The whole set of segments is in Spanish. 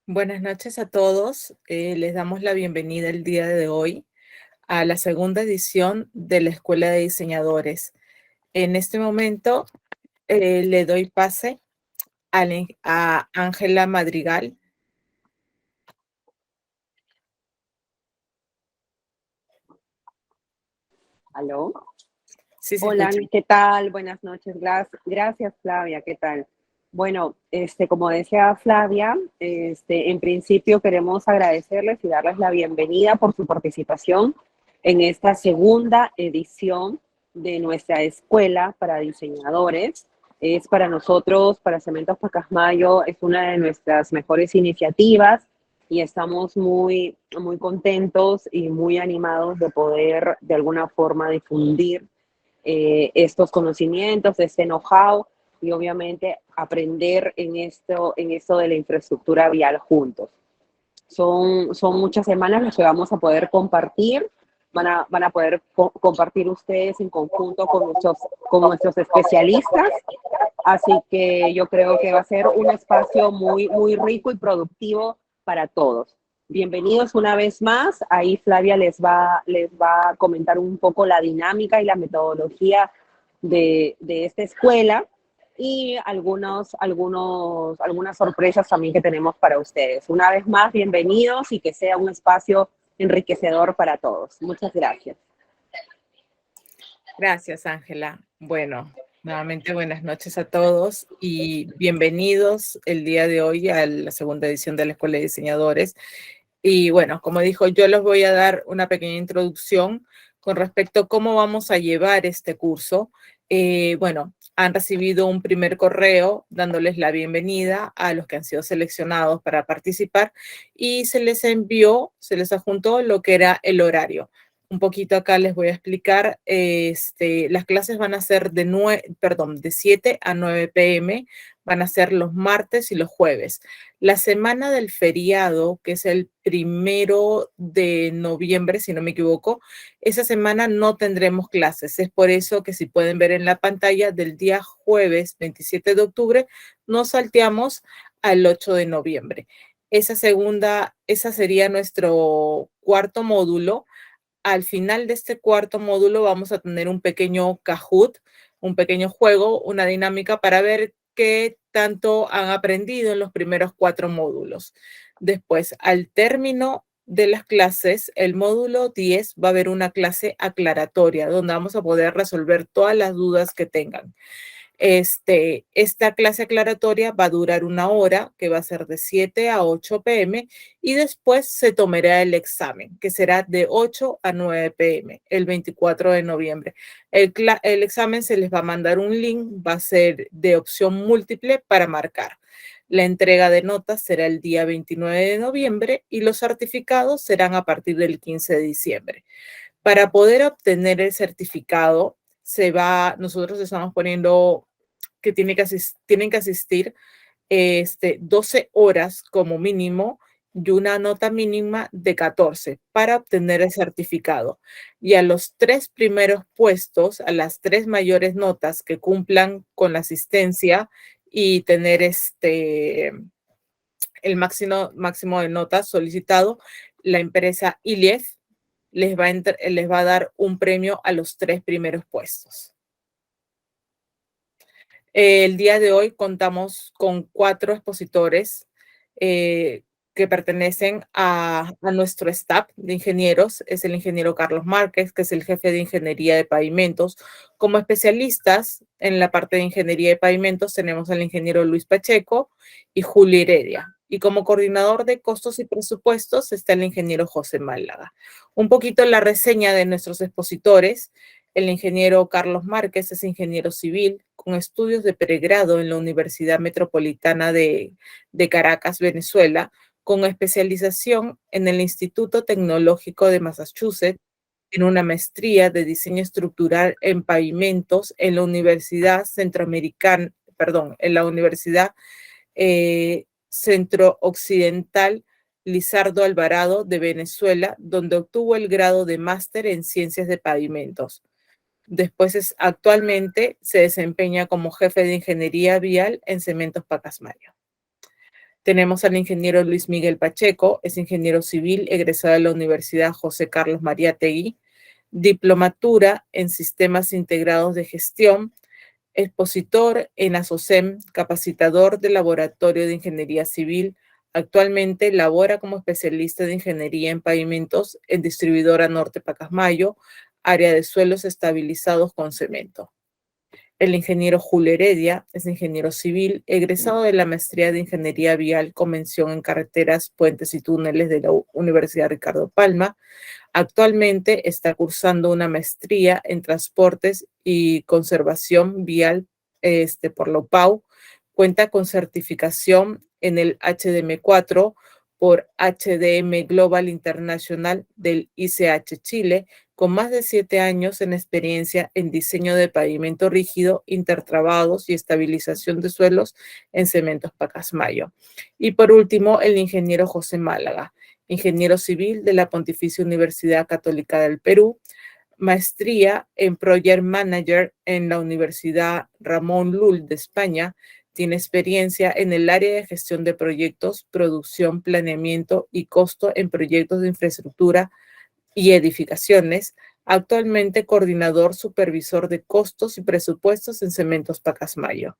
Buenas noches a todos. Les damos la bienvenida el día de hoy a la segunda edición de la Escuela de Diseñadores. En este momento le doy pase a Ángela Madrigal. ¿Aló? Sí, se Hola, escucha. ¿qué tal? Buenas noches. Gracias, Flavia. ¿Qué tal? Bueno, como decía Flavia, en principio queremos agradecerles y darles la bienvenida por su participación en esta segunda edición de nuestra escuela para diseñadores. Es para nosotros, para Cementos Pacasmayo, es una de nuestras mejores iniciativas y estamos muy contentos y muy animados de poder de alguna forma difundir estos conocimientos, este know-how y obviamente aprender en esto de la infraestructura vial juntos. Son muchas semanas las que vamos a poder compartir, van a poder compartir ustedes en conjunto con nuestros especialistas, así que yo creo que va a ser un espacio muy rico y productivo para todos. Bienvenidos una vez más. Ahí Flavia les va a comentar un poco la dinámica y la metodología de esta escuela y algunas sorpresas también que tenemos para ustedes. Una vez más, bienvenidos y que sea un espacio enriquecedor para todos. Muchas gracias. Gracias, Ángela. Bueno, nuevamente buenas noches a todos y bienvenidos el día de hoy a la segunda edición de la Escuela de Diseñadores. Y bueno, como dijo, yo les voy a dar una pequeña introducción con respecto a cómo vamos a llevar este curso. Bueno, han recibido un primer correo dándoles la bienvenida a los que han sido seleccionados para participar y se les envió, se les adjuntó lo que era el horario. Un poquito acá les voy a explicar, las clases van a ser de 7 a 9 p.m., van a ser los martes y los jueves. La semana del feriado, que es el 1 de noviembre, si no me equivoco, esa semana no tendremos clases. Es por eso que si pueden ver en la pantalla, del día jueves 27 de octubre, nos salteamos al 8 de noviembre. Esa sería nuestro cuarto módulo. Al final de este cuarto módulo vamos a tener un pequeño Kahoot, un pequeño juego, una dinámica para ver qué tanto han aprendido en los primeros 4 módulos. Después, al término de las clases, el módulo 10 va a haber una clase aclaratoria donde vamos a poder resolver todas las dudas que tengan. Esta clase aclaratoria va a durar 1 hora, que va a ser de 7 a 8 p.m. y después se tomará el examen, que será de 8 a 9 p.m. el 24 de noviembre. El examen se les va a mandar un link, va a ser de opción múltiple para marcar. La entrega de notas será el día 29 de noviembre y los certificados serán a partir del 15 de diciembre. Para poder obtener el certificado, nosotros estamos poniendo que tienen que asistir 12 horas como mínimo y una nota mínima de 14 para obtener el certificado. Y a los 3 primeros puestos, a las 3 mayores notas que cumplan con la asistencia y tener el máximo de notas solicitado, la empresa ILIEF les va a dar un premio a los 3 primeros puestos. El día de hoy contamos con 4 expositores que pertenecen a nuestro staff de ingenieros. Es el ingeniero Carlos Márquez, que es el jefe de ingeniería de pavimentos. Como especialistas en la parte de ingeniería de pavimentos tenemos al ingeniero Luis Pacheco y Julio Heredia. Y como coordinador de costos y presupuestos está el ingeniero José Málaga. Un poquito la reseña de nuestros expositores. El ingeniero Carlos Márquez es ingeniero civil con estudios de pregrado en la Universidad Metropolitana de Caracas, Venezuela, con especialización en el Instituto Tecnológico de Massachusetts, en una maestría de diseño estructural en pavimentos en la Universidad Centro Occidental Lizardo Alvarado de Venezuela, donde obtuvo el grado de máster en ciencias de pavimentos. Después actualmente se desempeña como jefe de ingeniería vial en Cementos Pacasmayo. Tenemos al ingeniero Luis Miguel Pacheco, es ingeniero civil, egresado de la Universidad José Carlos Mariátegui, diplomatura en Sistemas Integrados de Gestión, expositor en ASOCEM, capacitador del Laboratorio de Ingeniería Civil. Actualmente labora como especialista de ingeniería en pavimentos en Distribuidora Norte Pacasmayo, área de suelos estabilizados con cemento. El ingeniero Julio Heredia es ingeniero civil, egresado de la maestría de Ingeniería Vial con mención en carreteras, puentes y túneles de la Universidad Ricardo Palma. Actualmente está cursando una maestría en transportes y conservación vial por la UPAU. Cuenta con certificación en el HDM4 por HDM Global International del ICH Chile, con más de 7 años en experiencia en diseño de pavimento rígido, intertrabados y estabilización de suelos en Cementos Pacasmayo. Y por último, el ingeniero José Málaga, ingeniero civil de la Pontificia Universidad Católica del Perú, maestría en Project Manager en la Universidad Ramón Llull de España. Tiene experiencia en el área de gestión de proyectos, producción, planeamiento y costo en proyectos de infraestructura y edificaciones. Actualmente coordinador supervisor de costos y presupuestos en Cementos Pacasmayo.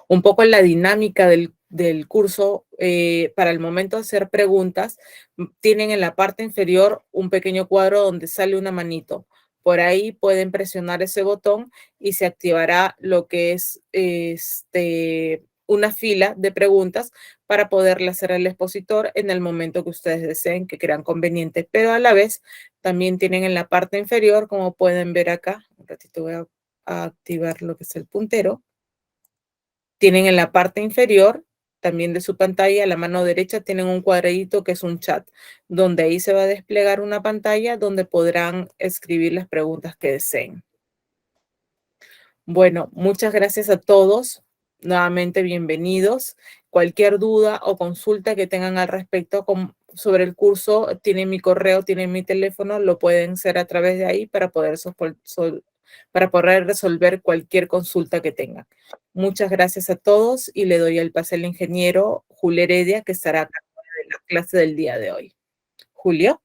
Un poco en la dinámica del curso, para el momento de hacer preguntas, tienen en la parte inferior un pequeño cuadro donde sale una manito. Por ahí pueden presionar ese botón y se activará lo que es una fila de preguntas para poderle hacer al expositor en el momento que ustedes deseen, que crean conveniente. Pero a la vez también tienen en la parte inferior, como pueden ver acá, un ratito voy a activar lo que es el puntero. Tienen en la parte inferior también de su pantalla, a la mano derecha, tienen un cuadradito que es un chat, donde ahí se va a desplegar una pantalla donde podrán escribir las preguntas que deseen. Bueno, muchas gracias a todos. Nuevamente, bienvenidos. Cualquier duda o consulta que tengan al respecto sobre el curso, tienen mi correo, tienen mi teléfono, lo pueden hacer a través de ahí para poder resolver cualquier consulta que tengan. Muchas gracias a todos y le doy el pase al ingeniero Julio Heredia, que estará a cargo de la clase del día de hoy. Julio.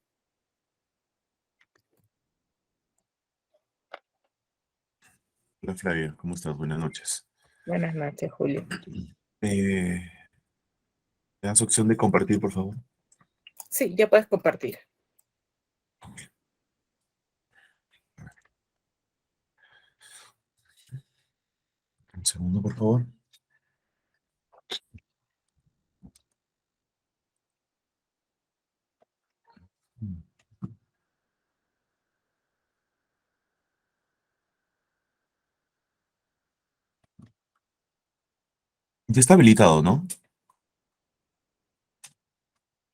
Hola Flavia, ¿cómo estás? Buenas noches. Buenas noches, Julio. ¿Me das opción de compartir, por favor? Sí, ya puedes compartir. Un segundo, por favor. Ya está habilitado, ¿no?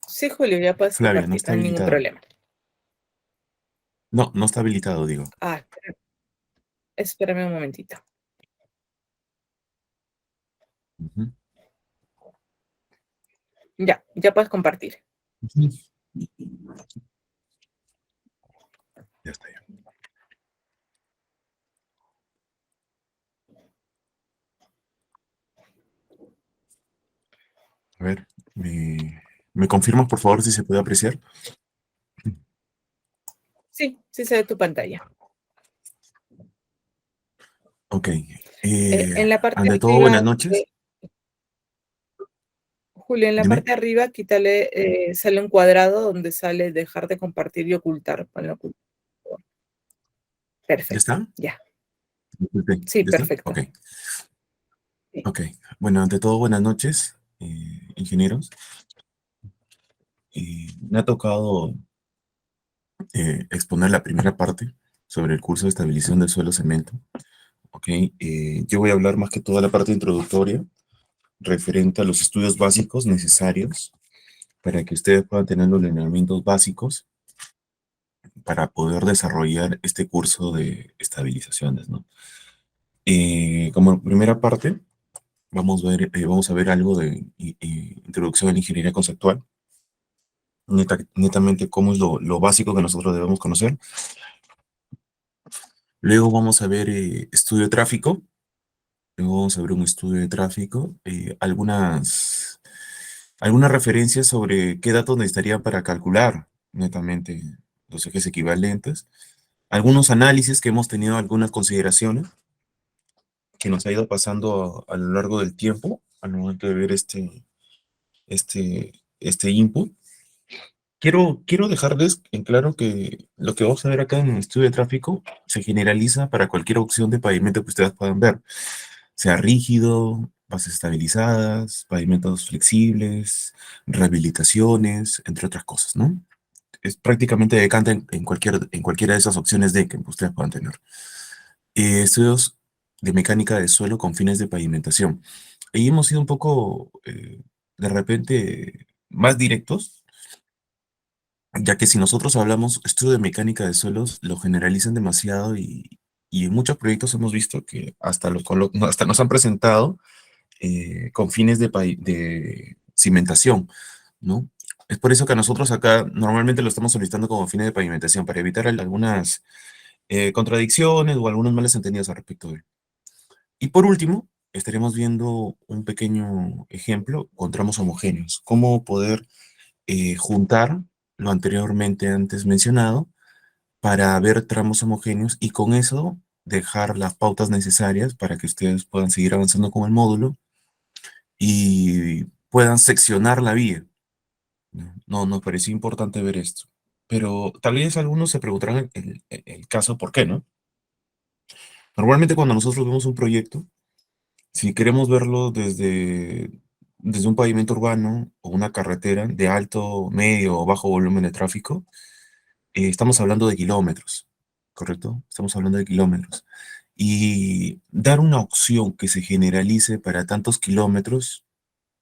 Sí, Julio, ya puedes Flavia, no compartir, está no hay ningún habilitado. problema. No, no está habilitado, digo. Espérame un momentito. Ujú. Ya puedes compartir. Ujú. Ya está ya. A ver, ¿me confirmas, por favor, si se puede apreciar? Sí, sí se ve tu pantalla. Ok. En la parte Ante de todo, buenas arriba, noches. Julio, en la Dime. parte de arriba, quítale, sale un cuadrado donde sale dejar de compartir y ocultar. ¿Ya Perfecto, está? ya. Ok, Sí, ¿ya está? perfecto. Ok. Sí. Ok. Bueno, ante todo, buenas noches, ingenieros. Me ha tocado exponer la primera parte sobre el curso de estabilización del suelo cemento. ¿Ok? Yo voy a hablar más que toda la parte introductoria referente a los estudios básicos necesarios para que ustedes puedan tener los lineamientos básicos para poder desarrollar este curso de estabilizaciones, ¿no? Como primera parte, vamos a ver algo de introducción a la ingeniería conceptual, netamente cómo es lo básico que nosotros debemos conocer. Luego vamos a ver estudio de tráfico. Luego vamos a ver un estudio de tráfico, algunas algunas referencias sobre qué datos necesitaría para calcular netamente los ejes equivalentes, algunos análisis que hemos tenido, algunas consideraciones que nos ha ido pasando a lo largo del tiempo al momento de ver este input. Quiero dejarles en claro que lo que vamos a ver acá en el estudio de tráfico se generaliza para cualquier opción de pavimento que ustedes puedan ver, sea rígido, bases estabilizadas, pavimentos flexibles, rehabilitaciones, entre otras cosas, ¿no? Es prácticamente decanta en cualquiera de esas opciones de que ustedes puedan tener. Estudios de mecánica de suelo con fines de pavimentación. Ahí hemos sido un poco, de repente, más directos, ya que si nosotros hablamos estudio de mecánica de suelos, lo generalizan demasiado y en muchos proyectos hemos visto que hasta nos han presentado con fines de cimentación, ¿no? Es por eso que a nosotros acá normalmente lo estamos solicitando como fines de pavimentación, para evitar algunas contradicciones o algunos malos entendidos al respecto de él. Y por último, estaremos viendo un pequeño ejemplo con tramos homogéneos, cómo poder juntar lo antes mencionado para ver tramos homogéneos y con eso dejar las pautas necesarias para que ustedes puedan seguir avanzando con el módulo y puedan seccionar la vía. No, nos pareció importante ver esto. Pero tal vez algunos se preguntarán el caso por qué, ¿no? Normalmente cuando nosotros vemos un proyecto, si queremos verlo desde un pavimento urbano o una carretera de alto, medio o bajo volumen de tráfico, estamos hablando de kilómetros, ¿correcto? Estamos hablando de kilómetros. Y dar una opción que se generalice para tantos kilómetros,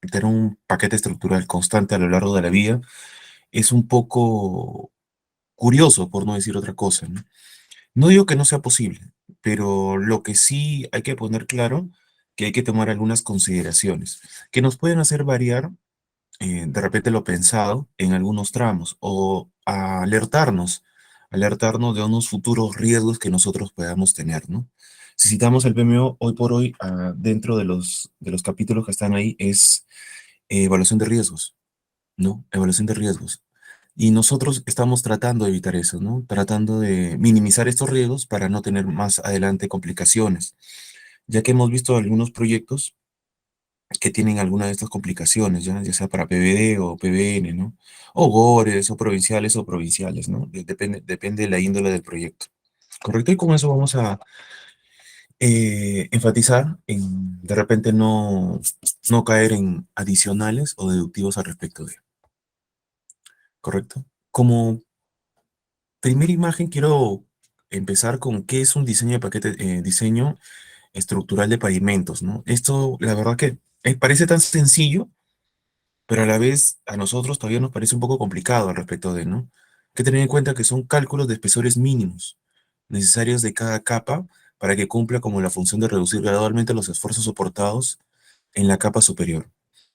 tener un paquete estructural constante a lo largo de la vía, es un poco curioso, por no decir otra cosa, ¿no? No digo que no sea posible, pero lo que sí hay que poner claro, que hay que tomar algunas consideraciones, que nos pueden hacer variar de repente lo pensado en algunos tramos o a alertarnos de unos futuros riesgos que nosotros podamos tener, ¿no? Si citamos el PMO, hoy por hoy, dentro de los capítulos que están ahí, es evaluación de riesgos, ¿no? Evaluación de riesgos. Y nosotros estamos tratando de evitar eso, ¿no? Tratando de minimizar estos riesgos para no tener más adelante complicaciones, ya que hemos visto algunos proyectos que tienen alguna de estas complicaciones, ya sea para PVD o PVN, ¿no? O GORES, o provinciales, ¿no? Depende de la índole del proyecto. ¿Correcto? Y con eso vamos a enfatizar en, de repente, no caer en adicionales o deductivos al respecto de, ¿correcto? Como primera imagen quiero empezar con qué es un diseño de paquete, diseño estructural de pavimentos, ¿no? Esto, la verdad que parece tan sencillo, pero a la vez a nosotros todavía nos parece un poco complicado al respecto de, ¿no? Hay que tener en cuenta que son cálculos de espesores mínimos necesarios de cada capa para que cumpla como la función de reducir gradualmente los esfuerzos soportados en la capa superior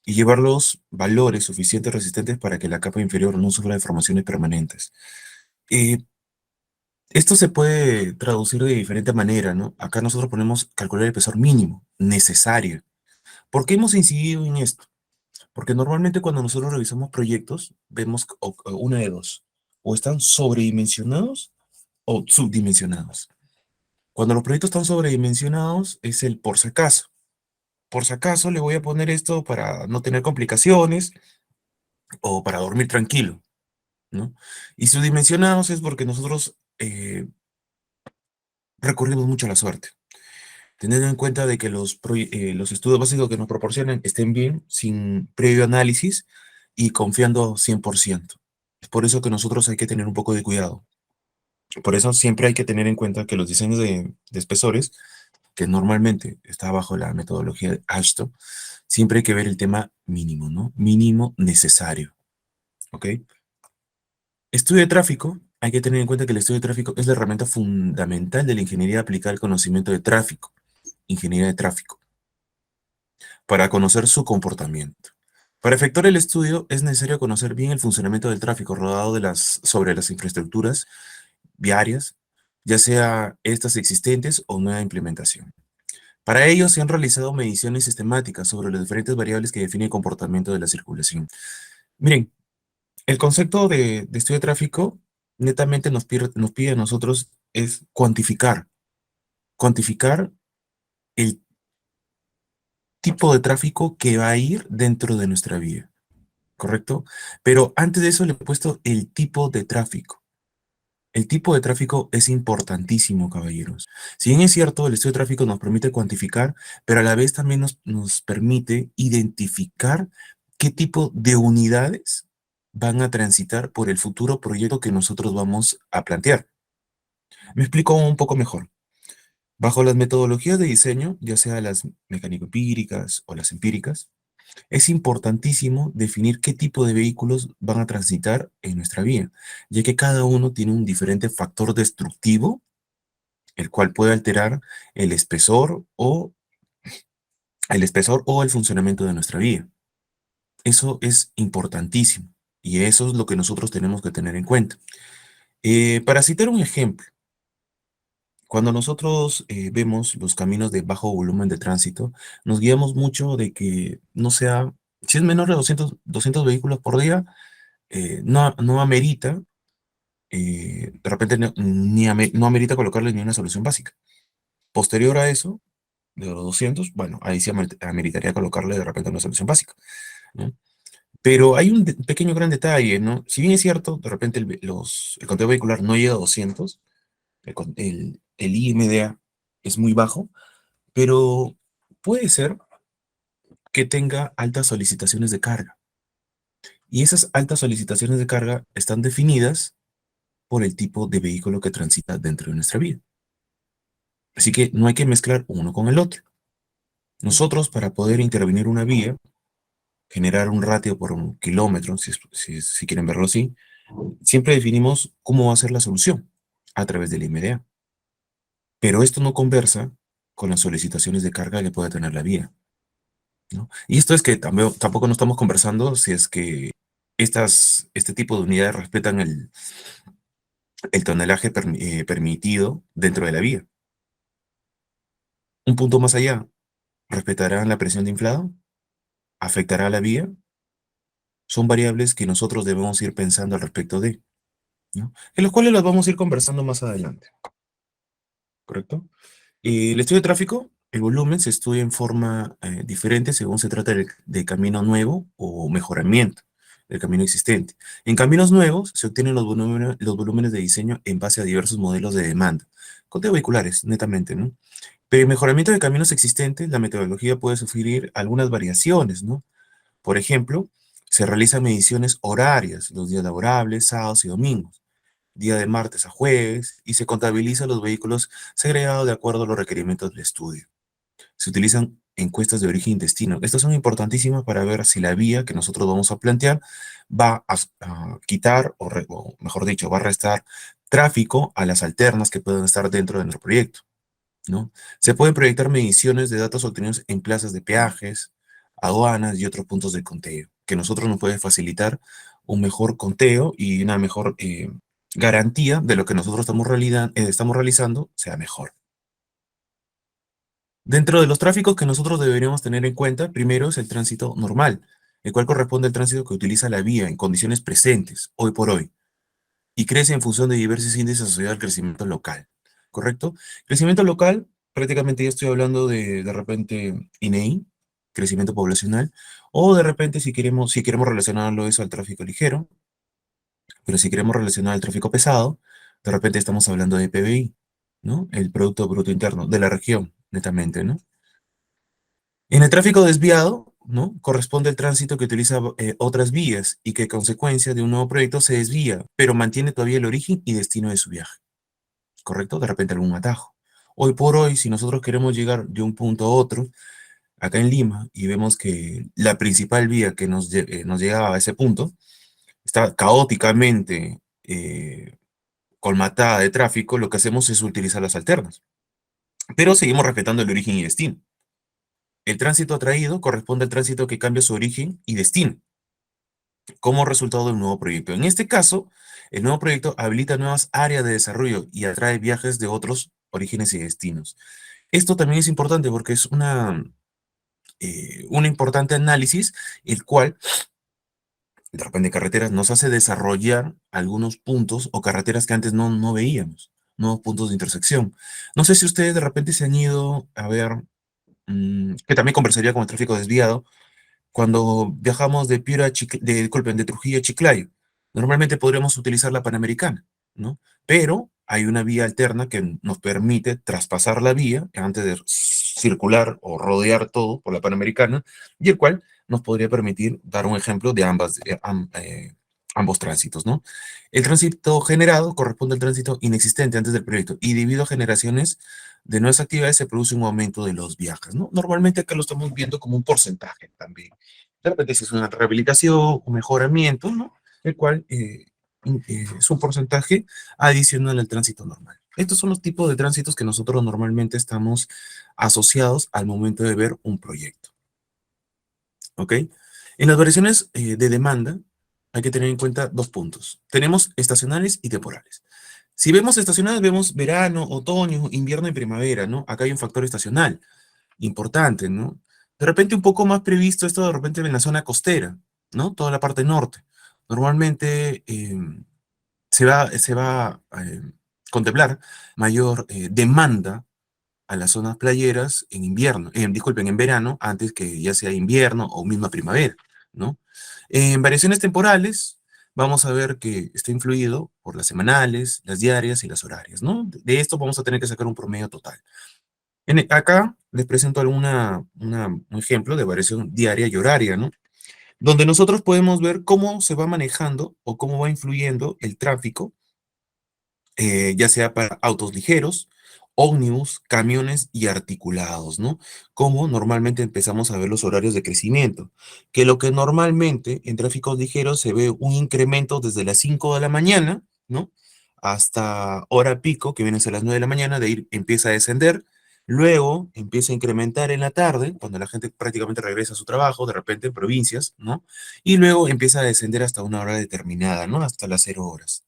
y llevar los valores suficientes resistentes para que la capa inferior no sufra deformaciones permanentes. Eh, Esto se puede traducir de diferente manera, ¿no? Acá nosotros ponemos calcular el espesor mínimo necesario. ¿Por qué hemos incidido en esto? Porque normalmente cuando nosotros revisamos proyectos, vemos una de dos, o están sobredimensionados o subdimensionados. Cuando los proyectos están sobredimensionados, es el por si acaso. Por si acaso le voy a poner esto para no tener complicaciones o para dormir tranquilo, ¿no? Y subdimensionados es porque nosotros recurrimos mucho a la suerte. Teniendo en cuenta de que los estudios básicos que nos proporcionan estén bien, sin previo análisis y confiando 100%. Es por eso que nosotros hay que tener un poco de cuidado. Por eso siempre hay que tener en cuenta que los diseños de espesores, que normalmente está bajo la metodología de AASHTO, siempre hay que ver el tema mínimo, ¿no? Mínimo necesario, ¿ok? Estudio de tráfico, hay que tener en cuenta que el estudio de tráfico es la herramienta fundamental de la ingeniería aplicada al conocimiento de tráfico, ingeniería de tráfico, para conocer su comportamiento. Para efectuar el estudio es necesario conocer bien el funcionamiento del tráfico rodado sobre las infraestructuras viarias, ya sea estas existentes o nueva implementación. Para ello se han realizado mediciones sistemáticas sobre las diferentes variables que definen el comportamiento de la circulación. Miren, el concepto de estudio de tráfico netamente nos pide a nosotros es cuantificar el tipo de tráfico que va a ir dentro de nuestra vía, ¿correcto? Pero antes de eso le he puesto el tipo de tráfico. El tipo de tráfico es importantísimo, caballeros. Si bien es cierto, el estudio de tráfico nos permite cuantificar, pero a la vez también nos permite identificar qué tipo de unidades van a transitar por el futuro proyecto que nosotros vamos a plantear. Me explico un poco mejor. Bajo las metodologías de diseño, ya sea las mecánico-empíricas o las empíricas, es importantísimo definir qué tipo de vehículos van a transitar en nuestra vía, ya que cada uno tiene un diferente factor destructivo, el cual puede alterar el espesor o el funcionamiento de nuestra vía. Eso es importantísimo y eso es lo que nosotros tenemos que tener en cuenta. Para citar un ejemplo, cuando nosotros vemos los caminos de bajo volumen de tránsito, nos guiamos mucho de que no sea, si es menor de 200 vehículos por día, no amerita, de repente no amerita colocarle ni una solución básica. Posterior a eso, de los 200, bueno, ahí sí ameritaría colocarle de repente una solución básica, ¿no? Pero hay un pequeño gran detalle, ¿no? Si bien es cierto, de repente el conteo vehicular no llega a 200, el IMDA es muy bajo, pero puede ser que tenga altas solicitaciones de carga. Y esas altas solicitaciones de carga están definidas por el tipo de vehículo que transita dentro de nuestra vía. Así que no hay que mezclar uno con el otro. Nosotros, para poder intervenir una vía, generar un ratio por un kilómetro, si quieren verlo así, siempre definimos cómo va a ser la solución a través del IMDA. Pero esto no conversa con las solicitaciones de carga que pueda tener la vía, ¿no? Y esto es que tampoco no estamos conversando si es que este tipo de unidades respetan el tonelaje permitido dentro de la vía. Un punto más allá, ¿respetarán la presión de inflado? ¿Afectará a la vía? Son variables que nosotros debemos ir pensando al respecto de, ¿no? En los cuales las vamos a ir conversando más adelante, ¿correcto? El estudio de tráfico, el volumen se estudia en forma diferente según se trata de camino nuevo o mejoramiento del camino existente. En caminos nuevos se obtienen los volúmenes de diseño en base a diversos modelos de demanda, conteo vehiculares, netamente, ¿no? Pero en mejoramiento de caminos existentes, la metodología puede sufrir algunas variaciones, ¿no? Por ejemplo, se realizan mediciones horarias, los días laborables, sábados y domingos, día de martes a jueves, y se contabilizan los vehículos segregados de acuerdo a los requerimientos del estudio. Se utilizan encuestas de origen y destino. Estas son importantísimas para ver si la vía que nosotros vamos a plantear va a quitar, o mejor dicho, va a restar tráfico a las alternas que puedan estar dentro de nuestro proyecto, ¿no? Se pueden proyectar mediciones de datos obtenidos en plazas de peajes, aduanas y otros puntos de conteo, que nosotros nos puede facilitar un mejor conteo y una mejor garantía de lo que nosotros estamos realizando sea mejor. Dentro de los tráficos que nosotros deberíamos tener en cuenta, primero es el tránsito normal, el cual corresponde al tránsito que utiliza la vía en condiciones presentes, hoy por hoy, y crece en función de diversos índices asociados al crecimiento local, ¿correcto? Crecimiento local, prácticamente ya estoy hablando de repente INEI, crecimiento poblacional, o de repente si queremos relacionarlo eso al tráfico ligero, pero si queremos relacionar al tráfico pesado, de repente estamos hablando de PBI, ¿no? El Producto Bruto Interno de la región, netamente, ¿no? En el tráfico desviado, ¿no? Corresponde el tránsito que utiliza otras vías y que a consecuencia de un nuevo proyecto se desvía, pero mantiene todavía el origen y destino de su viaje, ¿correcto? De repente algún atajo. Hoy por hoy, si nosotros queremos llegar de un punto a otro, acá en Lima, y vemos que la principal vía que nos llegaba a ese punto está caóticamente colmatada de tráfico, lo que hacemos es utilizar las alternas, pero seguimos respetando el origen y destino. El tránsito atraído corresponde al tránsito que cambia su origen y destino como resultado de un nuevo proyecto. En este caso, el nuevo proyecto habilita nuevas áreas de desarrollo y atrae viajes de otros orígenes y destinos. Esto también es importante porque es un importante análisis, el cual, de repente, carreteras nos hace desarrollar algunos puntos o carreteras que antes no veíamos, nuevos puntos de intersección. No sé si ustedes de repente se han ido a ver, que también conversaría con el tráfico desviado, cuando viajamos de Piura a disculpen, de Trujillo a Chiclayo. Normalmente podríamos utilizar la Panamericana, ¿no? Pero hay una vía alterna que nos permite traspasar la vía antes de circular o rodear todo por la Panamericana, y el cual nos podría permitir dar un ejemplo de ambos tránsitos, ¿no? El tránsito generado corresponde al tránsito inexistente antes del proyecto, y debido a generaciones de nuevas actividades se produce un aumento de los viajes, ¿no? Normalmente acá lo estamos viendo como un porcentaje también. De repente si es una rehabilitación, un mejoramiento, ¿no? El cual es un porcentaje adicional al tránsito normal. Estos son los tipos de tránsitos que nosotros normalmente estamos asociados al momento de ver un proyecto, ¿ok? En las variaciones de demanda hay que tener en cuenta dos puntos. Tenemos estacionales y temporales. Si vemos estacionales, vemos verano, otoño, invierno y primavera, ¿no? Acá hay un factor estacional importante, ¿no? De repente un poco más previsto esto de repente en la zona costera, ¿no? Toda la parte norte. Normalmente se va a contemplar mayor demanda a las zonas playeras en invierno, disculpen, en verano, antes que ya sea invierno o misma primavera, ¿no? En variaciones temporales, vamos a ver que está influido por las semanales, las diarias y las horarias, ¿no? De esto vamos a tener que sacar un promedio total. Acá les presento un ejemplo de variación diaria y horaria, ¿no? Donde nosotros podemos ver cómo se va manejando o cómo va influyendo el tráfico, ya sea para autos ligeros, ómnibus, camiones y articulados, ¿no? Como normalmente empezamos a ver los horarios de crecimiento, que lo que normalmente en tráficos ligeros se ve un incremento desde las 5 de la mañana, ¿no? Hasta hora pico, que viene a ser las 9 de la mañana, de ahí empieza a descender, luego empieza a incrementar en la tarde, cuando la gente prácticamente regresa a su trabajo, de repente en provincias, ¿no? Y luego empieza a descender hasta una hora determinada, ¿no? Hasta las 0 horas.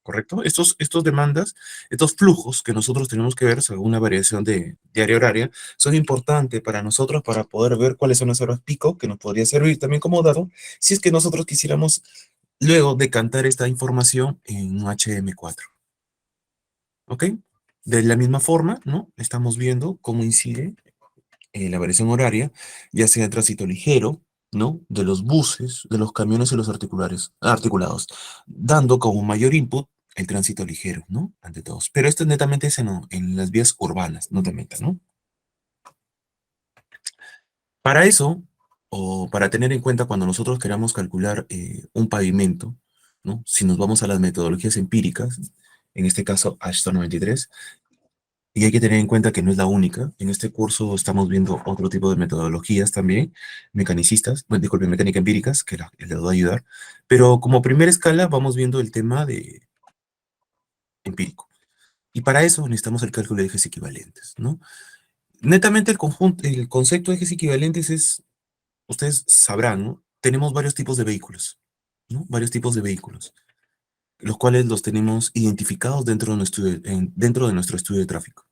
¿Correcto? Estos demandas, estos flujos que nosotros tenemos que ver según una variación de diaria horaria, son importantes para nosotros para poder ver cuáles son las horas pico que nos podría servir también como dato si es que nosotros quisiéramos luego decantar esta información en un HM4. ¿Ok? De la misma forma, ¿no? Estamos viendo cómo incide la variación horaria, ya sea el tránsito ligero, ¿no? De los buses, de los camiones y los articulados, dando como mayor input el tránsito ligero, ¿no? Ante todos. Pero esto netamente es en las vías urbanas, no te metas, ¿no? Para eso, o para tener en cuenta cuando nosotros queramos calcular un pavimento, ¿no? Si nos vamos a las metodologías empíricas, en este caso Ashton 93, y hay que tener en cuenta que no es la única. En este curso estamos viendo otro tipo de metodologías también, mecanicistas, bueno, disculpe, mecánica empíricas, que les va a ayudar. Pero como primera escala vamos viendo el tema de empírico. Y para eso necesitamos el cálculo de ejes equivalentes, ¿no? Netamente el concepto de ejes equivalentes es, ustedes sabrán, ¿no? Tenemos varios tipos de vehículos, ¿no? Varios tipos de vehículos, los cuales los tenemos identificados dentro de nuestro estudio de tráfico.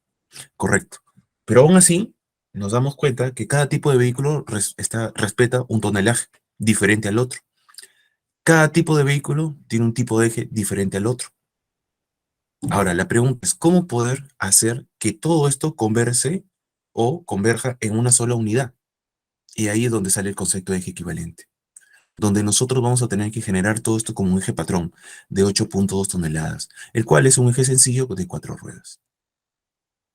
Correcto. Pero aún así, nos damos cuenta que cada tipo de vehículo respeta un tonelaje diferente al otro. Cada tipo de vehículo tiene un tipo de eje diferente al otro. Ahora, la pregunta es, ¿cómo poder hacer que todo esto converse o converja en una sola unidad? Y ahí es donde sale el concepto de eje equivalente, donde nosotros vamos a tener que generar todo esto como un eje patrón de 8,2 toneladas, el cual es un eje sencillo de 4 ruedas.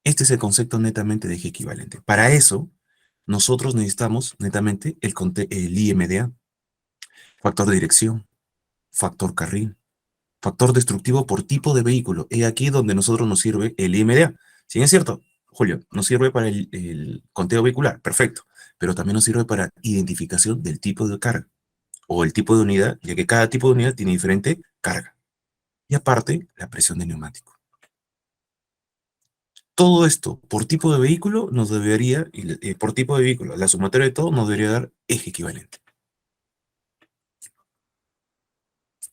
Este es el concepto netamente de eje equivalente. Para eso, nosotros necesitamos netamente el IMDA, factor de dirección, factor carril, factor destructivo por tipo de vehículo. Es aquí donde nosotros nos sirve el IMDA. ¿Sí es cierto, Julio? Nos sirve para el conteo vehicular, perfecto, pero también nos sirve para identificación del tipo de carga o el tipo de unidad, ya que cada tipo de unidad tiene diferente carga. Y aparte, la presión del neumático. Todo esto por tipo de vehículo nos debería, por tipo de vehículo, la sumatoria de todo nos debería dar eje equivalente.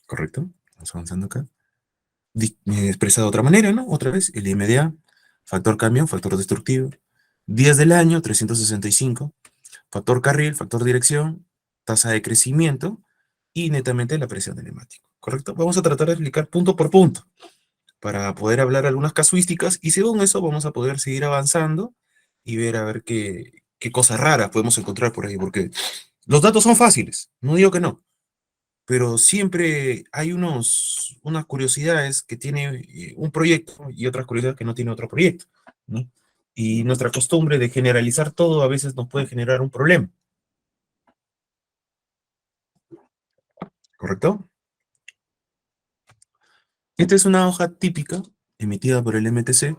¿Correcto? Vamos avanzando acá. Expresado de otra manera, ¿no? Otra vez, el IMDA, factor camión, factor destructivo, Días del año, 365. Factor carril, factor dirección, tasa de crecimiento y netamente la presión del neumático. ¿Correcto? Vamos a tratar de explicar punto por punto para poder hablar algunas casuísticas y según eso vamos a poder seguir avanzando y ver a ver qué cosas raras podemos encontrar por ahí, porque los datos son fáciles, no digo que no, pero siempre hay unas curiosidades que tiene un proyecto y otras curiosidades que no tiene otro proyecto, ¿no? Y nuestra costumbre de generalizar todo a veces nos puede generar un problema, ¿correcto? Esta es una hoja típica emitida por el MTC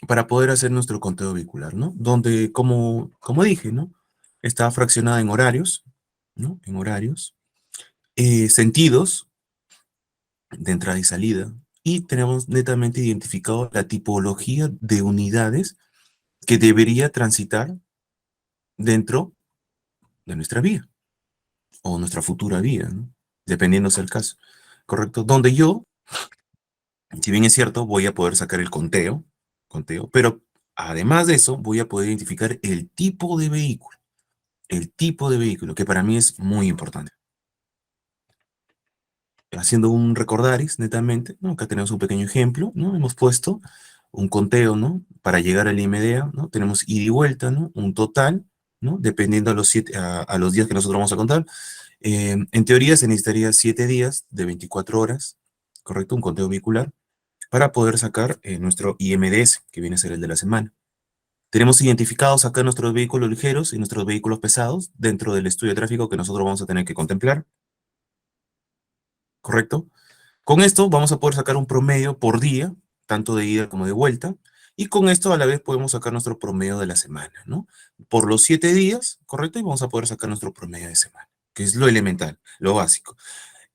para poder hacer nuestro conteo vehicular, ¿no? Donde, como dije, ¿no? Está fraccionada en horarios, ¿no? En horarios, sentidos de entrada y salida, y tenemos netamente identificado la tipología de unidades que debería transitar dentro de nuestra vía o nuestra futura vía, ¿no? Dependiendo sea el caso, ¿correcto? Donde yo, si bien es cierto, voy a poder sacar el conteo, pero además de eso, voy a poder identificar el tipo de vehículo, que para mí es muy importante. Haciendo un recordaris, netamente, ¿no? Acá tenemos un pequeño ejemplo, ¿no? Hemos puesto un conteo, ¿no? Para llegar al IMDA, ¿no? Tenemos ida y vuelta, ¿no? Un total, ¿no? Dependiendo a los días que nosotros vamos a contar. En teoría se necesitaría 7 días de 24 horas, ¿correcto? Un conteo vehicular, para poder sacar nuestro IMDS, que viene a ser el de la semana. Tenemos identificados acá nuestros vehículos ligeros y nuestros vehículos pesados dentro del estudio de tráfico que nosotros vamos a tener que contemplar, ¿correcto? Con esto vamos a poder sacar un promedio por día, tanto de ida como de vuelta, y con esto a la vez podemos sacar nuestro promedio de la semana, ¿no? Por los 7 días, ¿correcto? Y vamos a poder sacar nuestro promedio de semana, que es lo elemental, lo básico.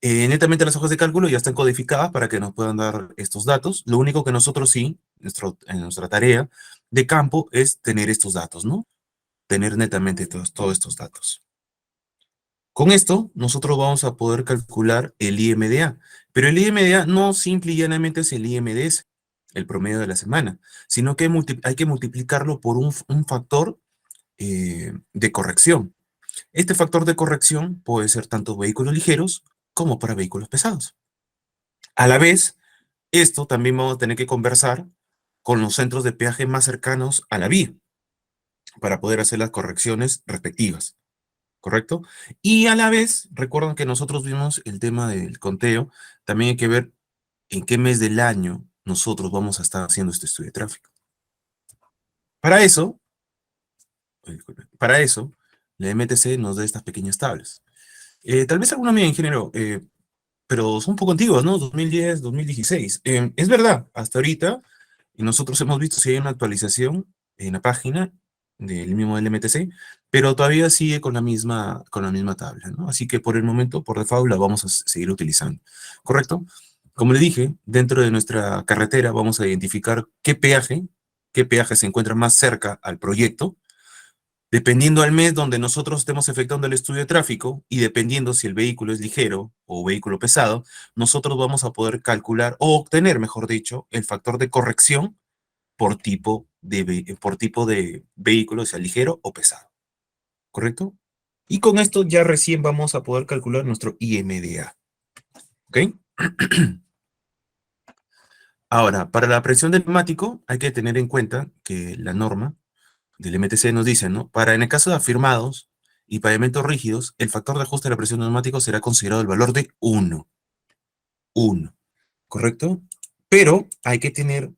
Netamente las hojas de cálculo ya están codificadas para que nos puedan dar estos datos. Lo único que nosotros sí, en nuestra tarea de campo es tener estos datos, ¿no? Tener netamente todos estos datos. Con esto, nosotros vamos a poder calcular el IMDA, pero el IMDA no simple y llanamente es el IMDS, el promedio de la semana, sino que hay que multiplicarlo por un factor de corrección. Este factor de corrección puede ser tanto vehículos ligeros como para vehículos pesados. A la vez, esto también vamos a tener que conversar con los centros de peaje más cercanos a la vía para poder hacer las correcciones respectivas. ¿Correcto? Y a la vez, recuerden que nosotros vimos el tema del conteo, también hay que ver en qué mes del año nosotros vamos a estar haciendo este estudio de tráfico. Para eso, la MTC nos da estas pequeñas tablas. Tal vez alguna mía, ingeniero, pero son un poco antiguas, ¿no? 2010, 2016. Es verdad, hasta ahorita, y nosotros hemos visto si hay una actualización en la página del mismo LMTC, pero todavía sigue con la misma tabla, ¿no? Así que por el momento, por default, la vamos a seguir utilizando, ¿correcto? Como le dije, dentro de nuestra carretera vamos a identificar qué peaje se encuentra más cerca al proyecto, dependiendo al mes donde nosotros estemos efectuando el estudio de tráfico y dependiendo si el vehículo es ligero o vehículo pesado, nosotros vamos a poder calcular o obtener, mejor dicho, el factor de corrección por tipo de vehículo, sea ligero o pesado. ¿Correcto? Y con esto ya recién vamos a poder calcular nuestro IMDA. ¿Ok? Ahora, para la presión del neumático hay que tener en cuenta que la norma del MTC nos dice, ¿no? En el caso de afirmados y pavimentos rígidos, el factor de ajuste de la presión del neumático será considerado el valor de 1. 1. ¿Correcto? Pero hay que tener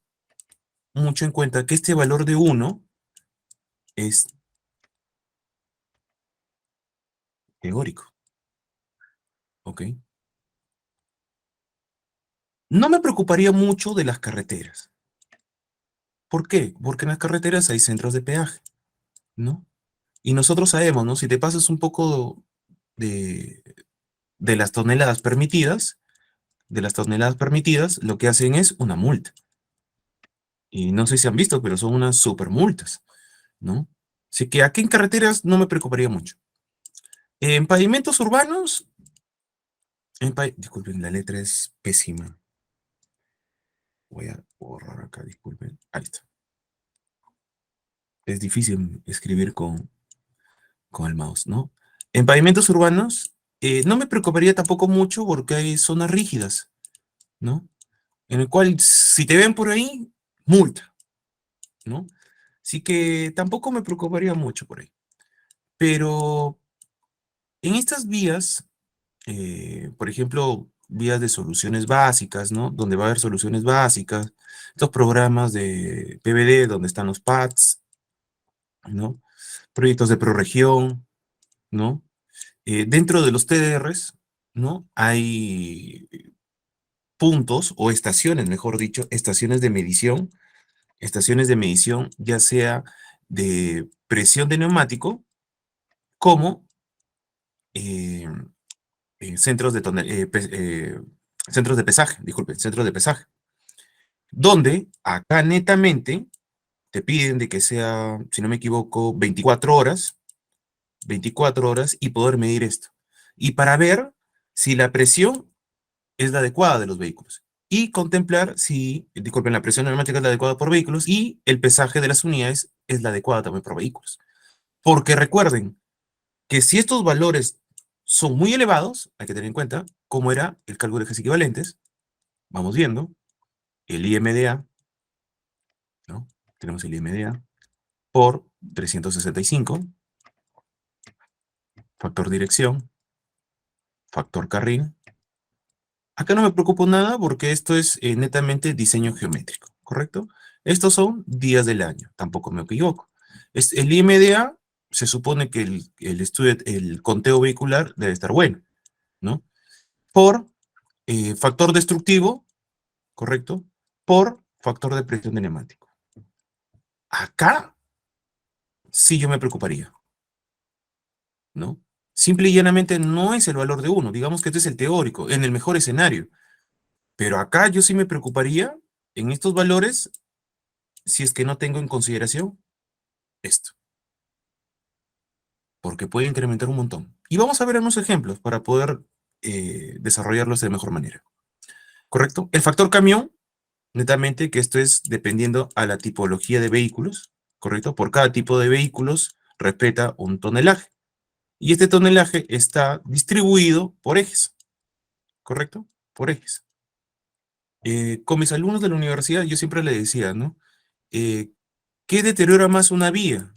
mucho en cuenta que este valor de 1 es teórico. ¿Ok? No me preocuparía mucho de las carreteras. ¿Por qué? Porque en las carreteras hay centros de peaje, ¿no? Y nosotros sabemos, ¿no? Si te pasas un poco de, de las toneladas permitidas, lo que hacen es una multa. Y no sé si han visto, pero son unas super multas, ¿no? Así que aquí en carreteras no me preocuparía mucho. En pavimentos urbanos, disculpen, la letra es pésima. Voy a borrar acá, disculpen. Ahí está. es difícil escribir con el mouse, ¿no? En pavimentos urbanos, no me preocuparía tampoco mucho porque hay zonas rígidas, ¿no? En el cual, si te ven por ahí, multa, ¿no? Así que tampoco me preocuparía mucho por ahí. Pero en estas vías, por ejemplo, vías de soluciones básicas, ¿no? Donde va a haber soluciones básicas, estos programas de PVD donde están los pads, ¿no? Proyectos de prorregión, ¿no? Dentro de los TDRs, ¿no? Hay puntos o estaciones, mejor dicho, estaciones de medición, ya sea de presión de neumático, como eh, centros de pesaje, disculpen, centros de pesaje, donde acá netamente te piden de que sea, si no me equivoco, 24 horas y poder medir esto. Y para ver si la presión es la adecuada de los vehículos. Y contemplar si, disculpen, la presión neumática es la adecuada por vehículos y el pesaje de las unidades es la adecuada también por vehículos. Porque recuerden que si estos valores son muy elevados, hay que tener en cuenta cómo era el cálculo de ejes equivalentes. Vamos viendo el IMDA, ¿no? Tenemos el IMDA por 365, factor dirección, factor carril. Acá no me preocupo nada porque esto es netamente diseño geométrico, ¿correcto? Estos son días del año, tampoco me equivoco. El IMDA se supone que el conteo vehicular debe estar bueno, ¿no? Por factor destructivo, ¿correcto? Por factor de presión de neumático. Acá sí yo me preocuparía, ¿no? Simple y llanamente no es el valor de uno, digamos que este es el teórico, en el mejor escenario. Pero acá yo sí me preocuparía en estos valores si es que no tengo en consideración esto, porque puede incrementar un montón. Y vamos a ver unos ejemplos para poder desarrollarlos de mejor manera. ¿Correcto? El factor camión, netamente, que esto es dependiendo a la tipología de vehículos, ¿correcto? Por cada tipo de vehículos respeta un tonelaje. Y este tonelaje está distribuido por ejes, ¿correcto? Por ejes. Con mis alumnos de la universidad, yo siempre les decía, ¿no? ¿Qué deteriora más una vía?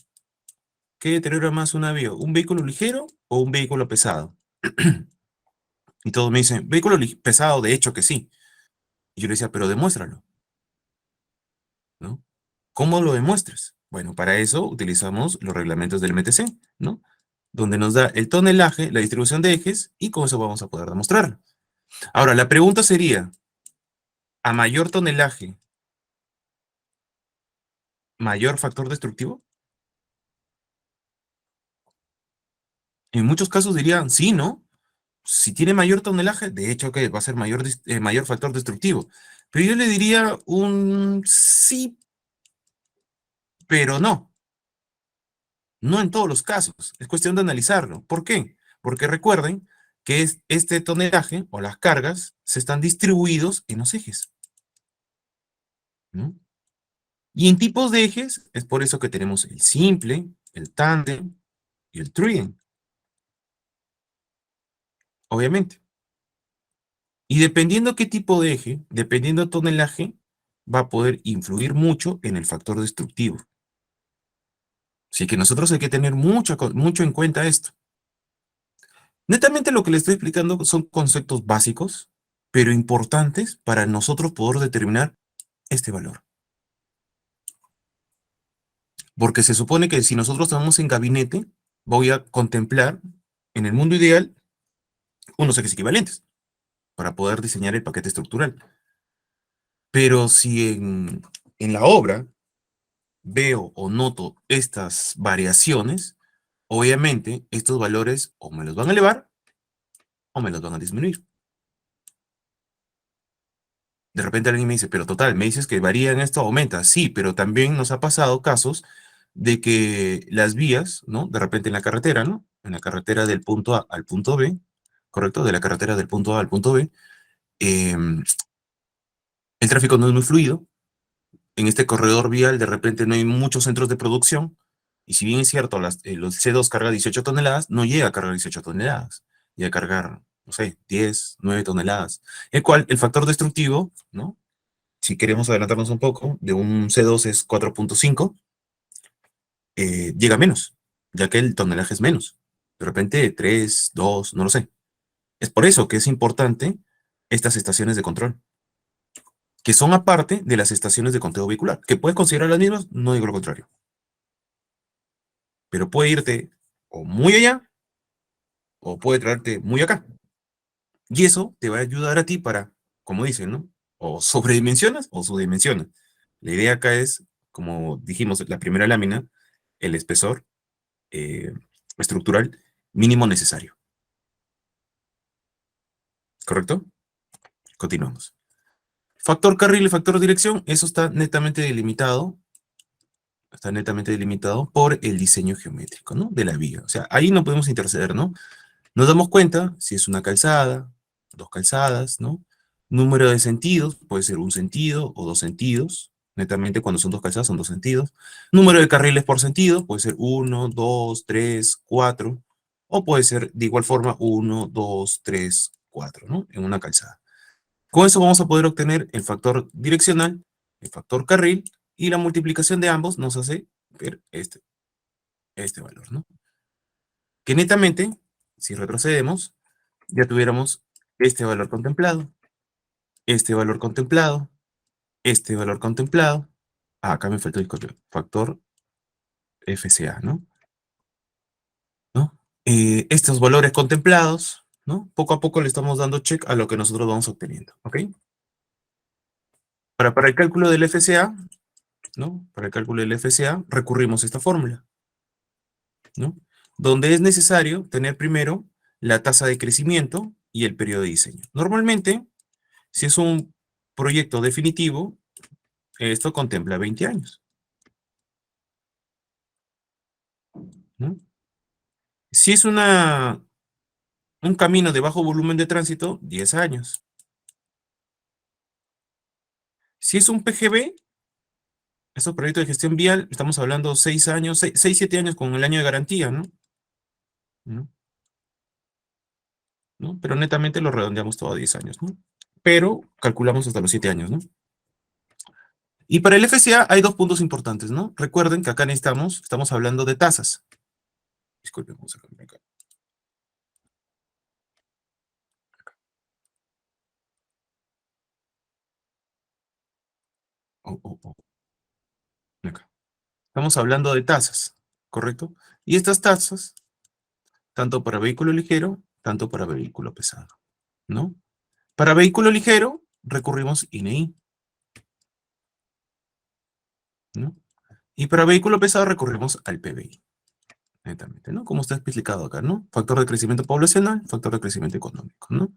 ¿Qué deteriora más una vía? ¿Un vehículo ligero o un vehículo pesado? Y todos me dicen, vehículo pesado, de hecho que sí. Y yo le decía, pero demuéstralo, ¿no? ¿Cómo lo demuestras? Bueno, para eso utilizamos los reglamentos del MTC, ¿no? Donde nos da el tonelaje, la distribución de ejes, y con eso vamos a poder demostrarlo. Ahora, la pregunta sería, ¿a mayor tonelaje, mayor factor destructivo? En muchos casos dirían, sí, ¿no? Si tiene mayor tonelaje, de hecho que va a ser mayor factor destructivo. Pero yo le diría un sí, pero no. No en todos los casos. Es cuestión de analizarlo. ¿Por qué? Porque recuerden que este tonelaje o las cargas se están distribuidos en los ejes, ¿no? Y en tipos de ejes es por eso que tenemos el simple, el tándem y el trident, obviamente. Y dependiendo qué tipo de eje, dependiendo del tonelaje, va a poder influir mucho en el factor destructivo. Así que nosotros hay que tener mucho en cuenta esto. Netamente lo que le estoy explicando son conceptos básicos, pero importantes para nosotros poder determinar este valor. Porque se supone que si nosotros estamos en gabinete, voy a contemplar, en el mundo ideal, unos ejes equivalentes para poder diseñar el paquete estructural. Pero si en la obra veo o noto estas variaciones, obviamente estos valores o me los van a elevar o me los van a disminuir. De repente alguien me dice, pero total, me dices que varía en esto, aumenta. Sí, pero también nos ha pasado casos de que las vías, ¿no? De repente en la carretera, ¿no? En la carretera del punto A al punto B, ¿correcto? De la carretera del punto A al punto B, el tráfico no es muy fluido. En este corredor vial de repente no hay muchos centros de producción, Y si bien es cierto, los C2 carga 18 toneladas, no llega a cargar 18 toneladas. Llega a cargar, no sé, 10, 9 toneladas. El cual, el factor destructivo, ¿no? Si queremos adelantarnos un poco, de un C2 es 4.5, llega a menos, ya que el tonelaje es menos. De repente 3, 2, no lo sé. Es por eso que es importante estas estaciones de control, que son aparte de las estaciones de conteo vehicular, que puedes considerar las mismas, no digo lo contrario, pero puede irte o muy allá o puede traerte muy acá. Y eso te va a ayudar a ti para, como dicen, ¿no? O sobredimensionas o subdimensionas. La idea acá es, como dijimos, la primera lámina, el espesor eh, estructural mínimo necesario. ¿Correcto? Continuamos. Factor carril y factor dirección, eso está netamente delimitado por el diseño geométrico, ¿no? De la vía. O sea, ahí no podemos interceder, ¿no? Nos damos cuenta si es una calzada, dos calzadas, ¿no? Número de sentidos, puede ser un sentido o dos sentidos. Netamente cuando son dos calzadas son dos sentidos. Número de carriles por sentido, puede ser uno, dos, tres, cuatro. O puede ser de igual forma uno, dos, tres, cuatro, ¿no? En una calzada. Con eso vamos a poder obtener el factor direccional, el factor carril, y la multiplicación de ambos nos hace ver este valor, ¿no? Que netamente, si retrocedemos, ya tuviéramos este valor contemplado, este valor contemplado, este valor contemplado. Ah, acá me faltó el factor FCA, ¿no? ¿No? Estos valores contemplados, ¿no? Poco a poco le estamos dando check a lo que nosotros vamos obteniendo, ¿ok? Para el cálculo del FCA, ¿no? Para el cálculo del FCA recurrimos a esta fórmula, ¿no? Donde es necesario tener primero la tasa de crecimiento y el periodo de diseño. Normalmente, si es un proyecto definitivo, esto contempla 20 años, ¿no? Si es un camino de bajo volumen de tránsito, 10 años. Si es un PGB, estos proyectos de gestión vial, estamos hablando 6 años, 6, 7 años con el año de garantía, ¿no? ¿No? ¿No? Pero netamente lo redondeamos todo a 10 años, ¿no? Pero calculamos hasta los 7 años, ¿no? Y para el FCA hay dos puntos importantes, ¿no? Recuerden que acá estamos hablando de tasas. Disculpen, vamos a cambiar acá. Oh, oh, oh. Acá. Estamos hablando de tasas, ¿correcto? Y estas tasas, tanto para vehículo ligero, tanto para vehículo pesado, ¿no? Para vehículo ligero, recurrimos INEI, ¿no? Y para vehículo pesado recurrimos al PBI, netamente, ¿no? Como está explicado acá, ¿no? Factor de crecimiento poblacional, factor de crecimiento económico, ¿no?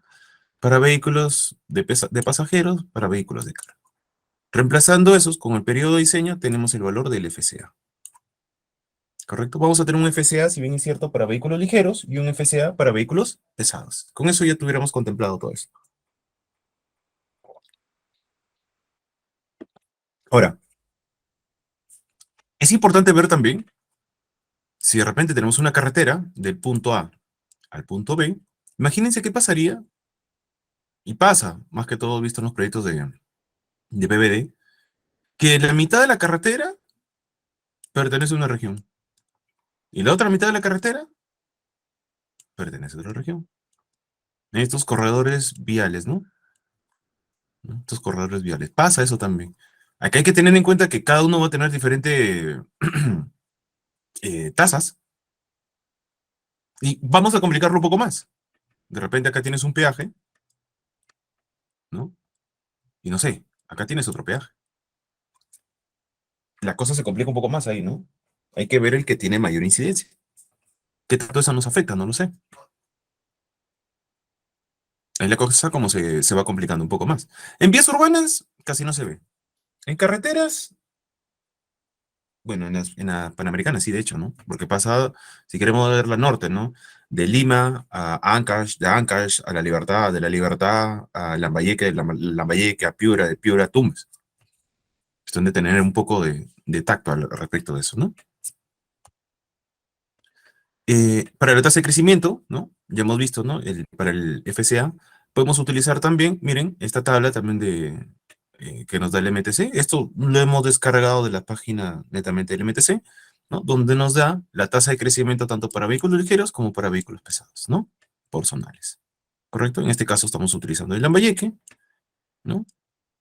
Para vehículos de pasajeros, para vehículos de carga. Reemplazando esos con el periodo de diseño, tenemos el valor del FCA. ¿Correcto? Vamos a tener un FCA, si bien es cierto, para vehículos ligeros y un FCA para vehículos pesados. Con eso ya tuviéramos contemplado todo eso. Ahora, es importante ver también, si de repente tenemos una carretera del punto A al punto B, imagínense qué pasaría, y pasa, más que todo visto en los proyectos de PBD, que la mitad de la carretera pertenece a una región, y la otra mitad de la carretera pertenece a otra región. En estos corredores viales, ¿no? Estos corredores viales. Pasa eso también. Aquí hay que tener en cuenta que cada uno va a tener diferentes tasas, y vamos a complicarlo un poco más. De repente acá tienes un peaje, ¿no? Y no sé, acá tienes otro peaje. La cosa se complica un poco más ahí, ¿no? Hay que ver el que tiene mayor incidencia. ¿Qué tanto eso nos afecta? No lo sé. Ahí la cosa como se va complicando un poco más. En vías urbanas casi no se ve. En carreteras, bueno, en la Panamericana sí, de hecho, ¿no? Porque pasa, si queremos ver la norte, ¿no? De Lima a Ancash, de Ancash a La Libertad, de La Libertad a Lambayeque, de Lambayeque a Piura, de Piura a Tumbes. Cuestión de tener un poco de tacto al respecto de eso, ¿no? Para la tasa de crecimiento, ¿no? Ya hemos visto, ¿no? Para el FCA, podemos utilizar también, miren, esta tabla también que nos da el MTC. Esto lo hemos descargado de la página netamente del MTC, ¿no? Donde nos da la tasa de crecimiento tanto para vehículos ligeros como para vehículos pesados, ¿no? Por zonales, ¿correcto? En este caso estamos utilizando el Lambayeque, ¿no?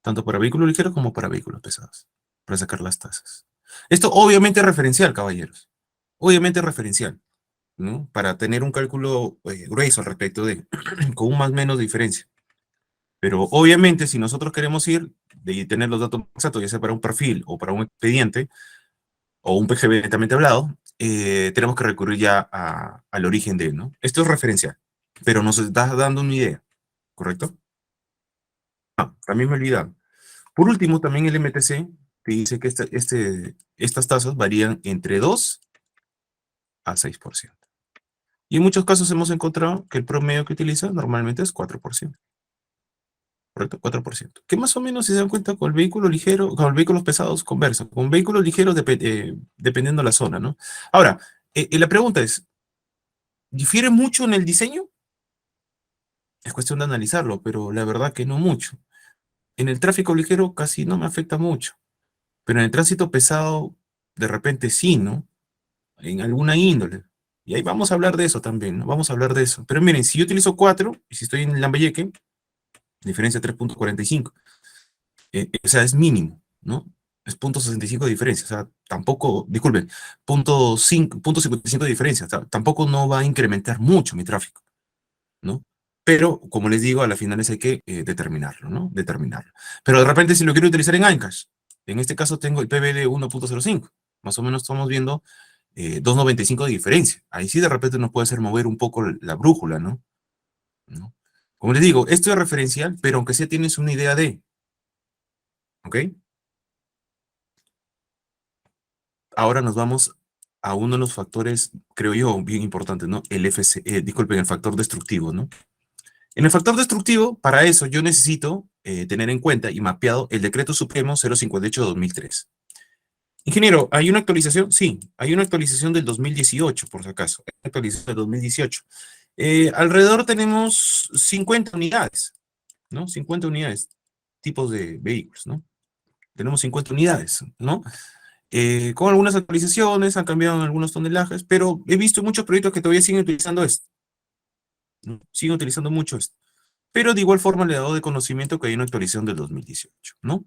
Tanto para vehículos ligeros como para vehículos pesados, para sacar las tasas. Esto obviamente es referencial, caballeros. Obviamente es referencial, ¿no? Para tener un cálculo grueso al respecto de, con un más o menos diferencia. Pero obviamente si nosotros queremos ir de tener los datos exactos, ya sea para un perfil o para un expediente, o un PGB netamente hablado, tenemos que recurrir ya al origen de, ¿no? Esto es referencial, pero nos está dando una idea, ¿correcto? También me olvidaba. Por último, también el MTC te dice que estas tasas varían entre 2 a 6%. Y en muchos casos hemos encontrado que el promedio que utiliza normalmente es 4%. ¿Correcto? 4%. Que más o menos, si se dan cuenta, con el vehículo ligero, con los vehículos pesados conversa. Con vehículos ligeros dependiendo de la zona, ¿no? Ahora, la pregunta es, ¿difiere mucho en el diseño? Es cuestión de analizarlo, pero la verdad que no mucho. En el tráfico ligero casi no me afecta mucho, pero en el tránsito pesado, de repente sí, ¿no? En alguna índole. Y ahí vamos a hablar de eso también, ¿no? Vamos a hablar de eso. Pero miren, si yo utilizo 4, y si estoy en Lambayeque, diferencia 3.45. O sea, es mínimo, ¿no? Es 0.65 de diferencia. O sea, tampoco, disculpen, 0.55 de diferencia. O sea, tampoco no va a incrementar mucho mi tráfico, ¿no? Pero, como les digo, a las finales hay que determinarlo, ¿no? Determinarlo. Pero de repente, si lo quiero utilizar en Ancash, en este caso tengo el PB de 1.05. Más o menos estamos viendo 2.95 de diferencia. Ahí sí de repente nos puede hacer mover un poco la brújula, ¿no? ¿No? Como les digo, esto es referencial, pero aunque sea tienes una idea de, ¿ok? Ahora nos vamos a uno de los factores, creo yo, bien importantes, ¿no? El FC, disculpen, el factor destructivo, ¿no? En el factor destructivo, para eso yo necesito tener en cuenta y mapeado el Decreto Supremo 058/2003. Ingeniero, ¿hay una actualización? Sí, hay una actualización del 2018, por si acaso. Hay una actualización del 2018. Alrededor tenemos 50 unidades, ¿no? 50 unidades, tipos de vehículos, ¿no? Tenemos 50 unidades, ¿no? Con algunas actualizaciones, han cambiado en algunos tonelajes, pero he visto muchos proyectos que todavía siguen utilizando esto, ¿no? Siguen utilizando mucho esto. Pero de igual forma le he dado de conocimiento que hay una actualización del 2018, ¿no?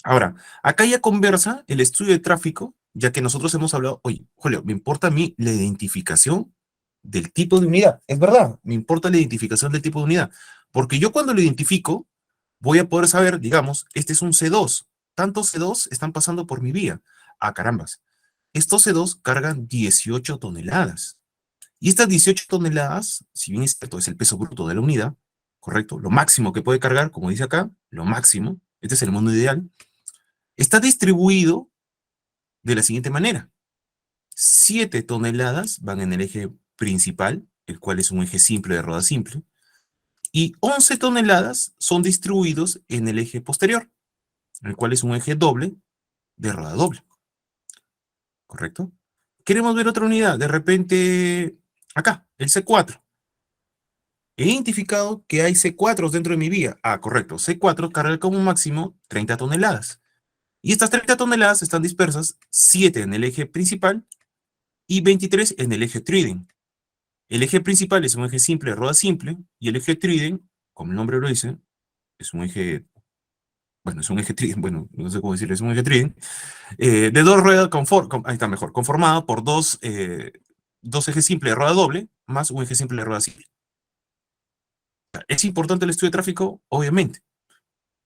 Ahora, acá ya conversa el estudio de tráfico, ya que nosotros hemos hablado, oye, Julio, me importa a mí la identificación del tipo de unidad. Es verdad, me importa la identificación del tipo de unidad, porque yo cuando lo identifico, voy a poder saber, digamos, este es un C2, tantos C2 están pasando por mi vía. Ah, carambas, estos C2 cargan 18 toneladas. Y estas 18 toneladas, si bien es cierto, es el peso bruto de la unidad, ¿correcto? Lo máximo que puede cargar, como dice acá, lo máximo, este es el mundo ideal, está distribuido de la siguiente manera. 7 toneladas van en el eje principal, el cual es un eje simple de rueda simple, y 11 toneladas son distribuidos en el eje posterior, el cual es un eje doble de rueda doble, ¿correcto? Queremos ver otra unidad, de repente, acá, el C4. He identificado que hay C4 dentro de mi vía. Ah, correcto, C4 carga como máximo 30 toneladas. Y estas 30 toneladas están dispersas, 7 en el eje principal y 23 en el eje trading. El eje principal es un eje simple de rueda simple y el eje trading, como el nombre lo dice, es un eje, bueno, es un eje trading, bueno, no sé cómo decirlo, es un eje trading, de dos ruedas, ahí está mejor, conformado por dos ejes simples de rueda doble más un eje simple de rueda simple. ¿Es importante el estudio de tráfico? Obviamente.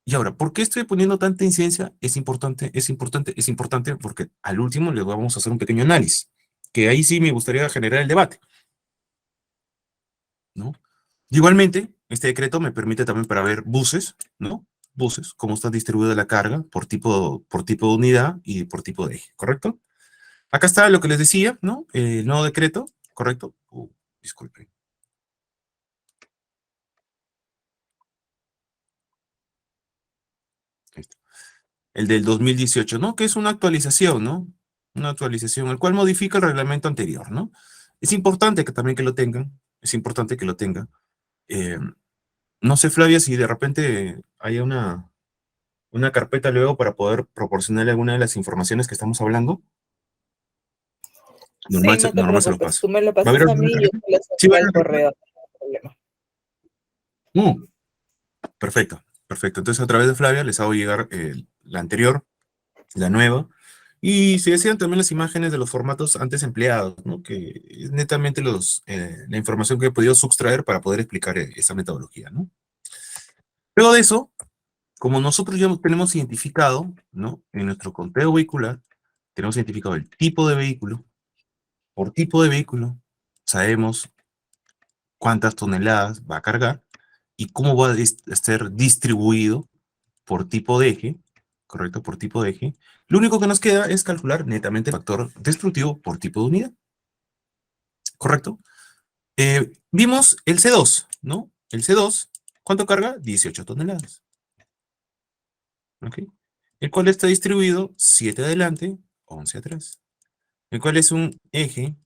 Y ahora, ¿por qué estoy poniendo tanta incidencia? Es importante, es importante, es importante, porque al último le vamos a hacer un pequeño análisis, que ahí sí me gustaría generar el debate, ¿no? Igualmente, este decreto me permite también para ver buses, ¿no? Buses, cómo está distribuida la carga por tipo de unidad y por tipo de eje, ¿correcto? Acá está lo que les decía, ¿no? El nuevo decreto, ¿correcto? Disculpen. Ahí está. El del 2018, ¿no? Que es una actualización, ¿no? Una actualización, el cual modifica el reglamento anterior, ¿no? Es importante que también que lo tengan, es importante que lo tengan. Eh, no sé, Flavia, si de repente hay una carpeta luego para poder proporcionarle alguna de las informaciones que estamos hablando. Sí, Normal, no te normal se lo preocupes. paso. Tú me lo ¿Va a haber pasas a alguna mí y yo carpeta? te lo ¿Sí va a envío haber al una carpeta? correo. No hay problema. Perfecto, perfecto. Entonces, a través de Flavia les hago llegar la anterior, la nueva. Y si desean también las imágenes de los formatos antes empleados, ¿no? Que es netamente la información que he podido sustraer para poder explicar esa metodología, ¿no? Luego de eso, como nosotros ya tenemos identificado, ¿no? En nuestro conteo vehicular, tenemos identificado el tipo de vehículo. Por tipo de vehículo, sabemos cuántas toneladas va a cargar y cómo va a ser distribuido por tipo de eje, ¿correcto? Por tipo de eje. Lo único que nos queda es calcular netamente el factor destructivo por tipo de unidad, ¿correcto? Vimos el C2, ¿no? El C2, ¿cuánto carga? 18 toneladas, ¿ok? El cual está distribuido 7 adelante, 11 atrás. El cual es un eje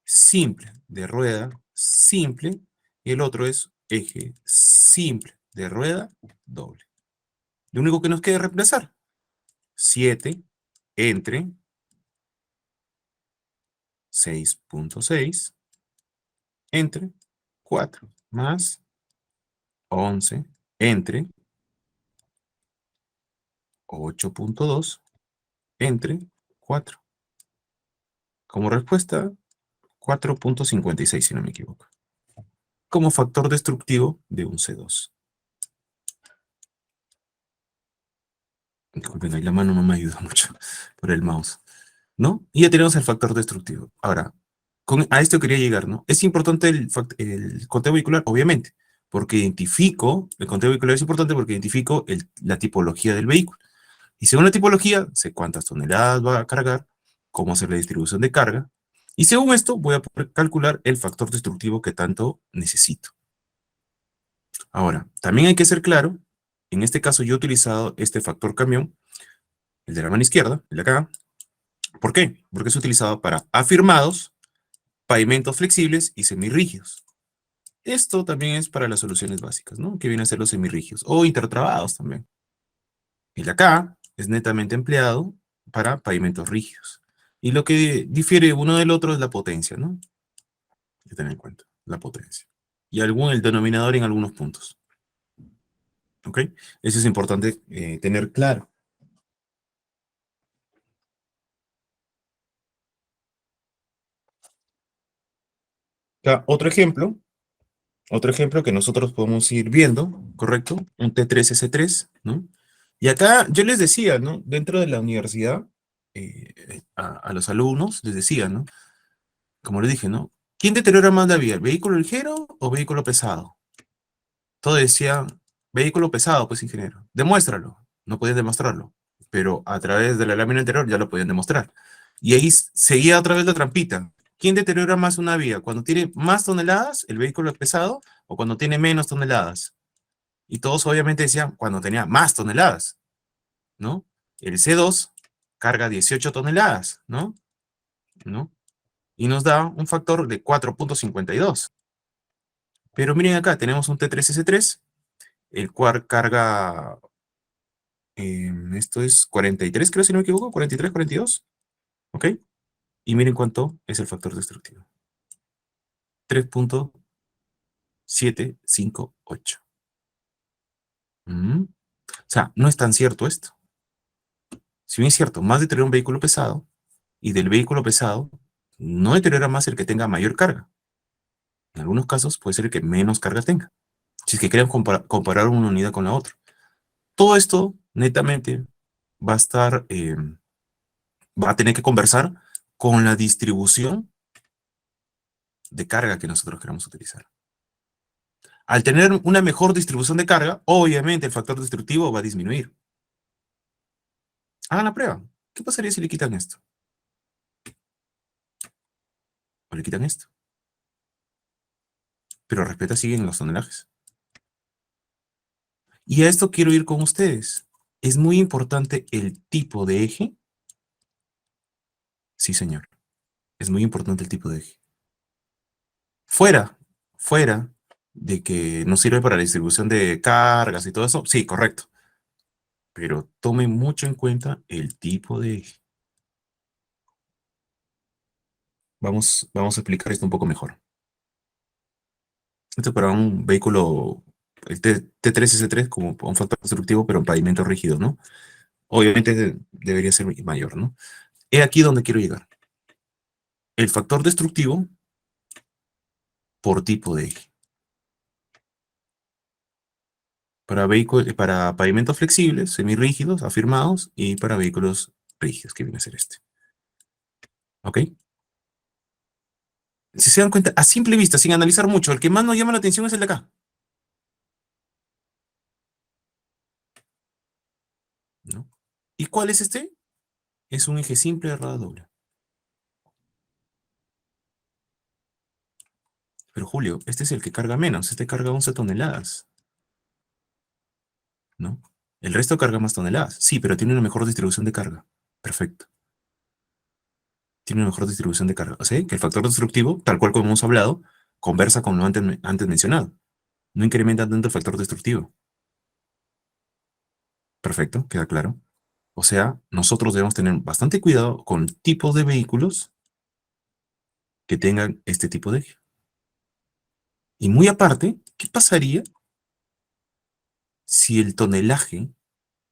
simple de rueda simple y el otro es eje simple de rueda doble. Lo único que nos queda es reemplazar 7 entre 6.6 entre 4 más 11 entre 8.2 entre 4. Como respuesta, 4.56 si no me equivoco. Como factor destructivo de un C2. Disculpen, ahí la mano no me ayuda mucho por el mouse, ¿no? Y ya tenemos el factor destructivo. Ahora, a esto quería llegar, ¿no? Es importante el conteo vehicular, obviamente, porque el conteo vehicular es importante porque identifico la tipología del vehículo. Y según la tipología, sé cuántas toneladas va a cargar, cómo hacer la distribución de carga, y según esto voy a poder calcular el factor destructivo que tanto necesito. Ahora, también hay que ser claro, en este caso yo he utilizado este factor camión, el de la mano izquierda, el de acá. ¿Por qué? Porque es utilizado para afirmados, pavimentos flexibles y semirrígidos. Esto también es para las soluciones básicas, ¿no? Que vienen a ser los semirrígidos o intertrabados también. El de acá es netamente empleado para pavimentos rígidos. Y lo que difiere uno del otro es la potencia, ¿no? Hay que tener en cuenta, la potencia. Y el denominador en algunos puntos. ¿Ok? Eso es importante tener claro. Acá, otro ejemplo que nosotros podemos ir viendo, ¿correcto? Un T3S3, ¿no? Y acá yo les decía, ¿no? Dentro de la universidad, a los alumnos les decía, ¿no? Como les dije, ¿no? ¿Quién deteriora más la vía, el vehículo ligero o vehículo pesado? Todo decía, vehículo pesado, pues ingeniero. Demuéstralo. No podían demostrarlo, pero a través de la lámina anterior ya lo podían demostrar. Y ahí seguía a través de la trampita. ¿Quién deteriora más una vía? ¿Cuando tiene más toneladas, el vehículo pesado, o cuando tiene menos toneladas? Y todos obviamente decían cuando tenía más toneladas, ¿no? El C2 carga 18 toneladas, ¿no? ¿No? Y nos da un factor de 4.52. Pero miren acá, tenemos un T3S3, el cual carga, esto es 43, creo si no me equivoco, 43, 42, ¿ok? Y miren cuánto es el factor destructivo. 3.758. O sea, no es tan cierto esto. Si bien es cierto, más deteriora un vehículo pesado, y del vehículo pesado no deteriora más el que tenga mayor carga. En algunos casos puede ser el que menos carga tenga. Si es que quieren comparar una unidad con la otra. Todo esto, netamente, va a estar, va a tener que conversar con la distribución de carga que nosotros queremos utilizar. Al tener una mejor distribución de carga, obviamente el factor destructivo va a disminuir. Hagan la prueba. ¿Qué pasaría si le quitan esto? O le quitan esto. Pero respeta, siguen los tonelajes. Y a esto quiero ir con ustedes. ¿Es muy importante el tipo de eje? Sí, señor. Es muy importante el tipo de eje. Fuera, fuera de que no sirve para la distribución de cargas y todo eso, sí, correcto. Pero tome mucho en cuenta el tipo de eje. Vamos a explicar esto un poco mejor. Esto para un vehículo, el T3S3 como un factor constructivo, pero en pavimento rígido, ¿no? Obviamente debería ser mayor, ¿no? He aquí donde quiero llegar. El factor destructivo por tipo de eje. Para pavimentos flexibles, semirrígidos, afirmados, y para vehículos rígidos, que viene a ser este. ¿Ok? Si se dan cuenta, a simple vista, sin analizar mucho, el que más nos llama la atención es el de acá. ¿No? ¿Y cuál es este? Es un eje simple de rueda doble. Pero Julio, este es el que carga menos, este carga 11 toneladas, ¿no? El resto carga más toneladas. Sí, pero tiene una mejor distribución de carga. Perfecto. Tiene una mejor distribución de carga. O sea, que el factor destructivo, tal cual como hemos hablado, conversa con lo antes mencionado. No incrementa tanto el factor destructivo. Perfecto, queda claro. O sea, nosotros debemos tener bastante cuidado con tipos de vehículos que tengan este tipo de eje. Y muy aparte, ¿qué pasaría si el tonelaje,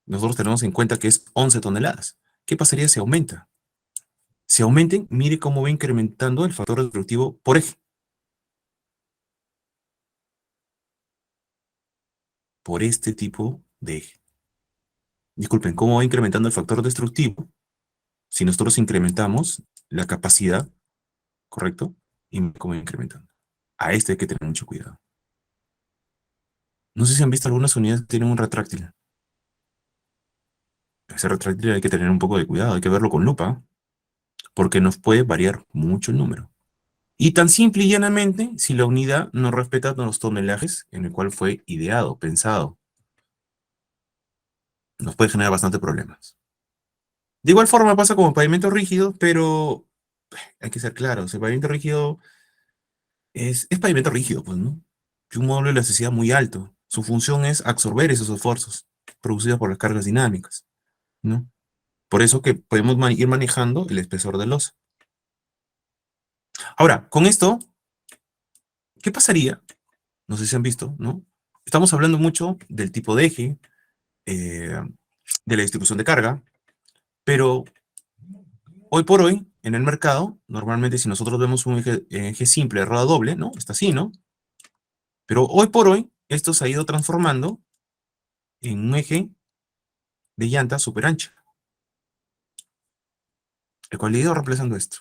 nosotros tenemos en cuenta que es 11 toneladas? ¿Qué pasaría si aumenta? Si aumenten, mire cómo va incrementando el factor destructivo por eje. Por este tipo de eje. Disculpen, ¿cómo va incrementando el factor destructivo si nosotros incrementamos la capacidad, correcto? Y cómo va incrementando. A este hay que tener mucho cuidado. No sé si han visto algunas unidades que tienen un retráctil. Ese retráctil hay que tener un poco de cuidado, hay que verlo con lupa, porque nos puede variar mucho el número. Y tan simple y llanamente, si la unidad no respeta los tonelajes en el cual fue ideado, pensado, nos puede generar bastante problemas. De igual forma pasa como pavimento rígido, pero hay que ser claros, el pavimento rígido es pavimento rígido, pues, ¿no? Que un módulo de elasticidad muy alto. Su función es absorber esos esfuerzos producidos por las cargas dinámicas, ¿no? Por eso que podemos ir manejando el espesor del losa. Ahora, con esto, ¿qué pasaría? No sé si han visto, ¿no? Estamos hablando mucho del tipo de eje, eh, de la distribución de carga, pero hoy por hoy, en el mercado, normalmente si nosotros vemos un eje simple de rueda doble, ¿no? Está así, ¿no? Pero hoy por hoy, esto se ha ido transformando en un eje de llanta súper ancha, el cual ha ido reemplazando esto.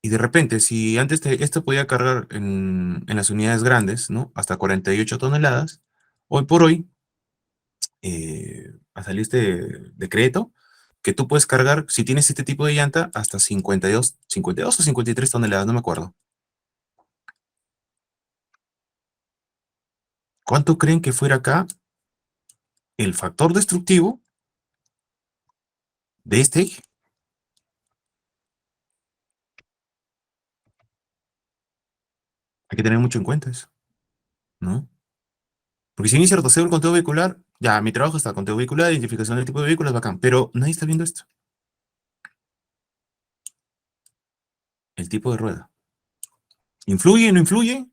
Y de repente, si antes esto podía cargar en las unidades grandes, ¿no? Hasta 48 toneladas, hoy por hoy ha salido este decreto que tú puedes cargar, si tienes este tipo de llanta, hasta 52 o 53 toneladas, no me acuerdo. ¿Cuánto creen que fuera acá el factor destructivo de este eje? Hay que tener mucho en cuenta eso, ¿no? Porque si inicia rotaceo el conteo vehicular, ya, mi trabajo está conteo vehicular, identificación del tipo de vehículo, es bacán, pero nadie está viendo esto. El tipo de rueda. ¿Influye o no influye?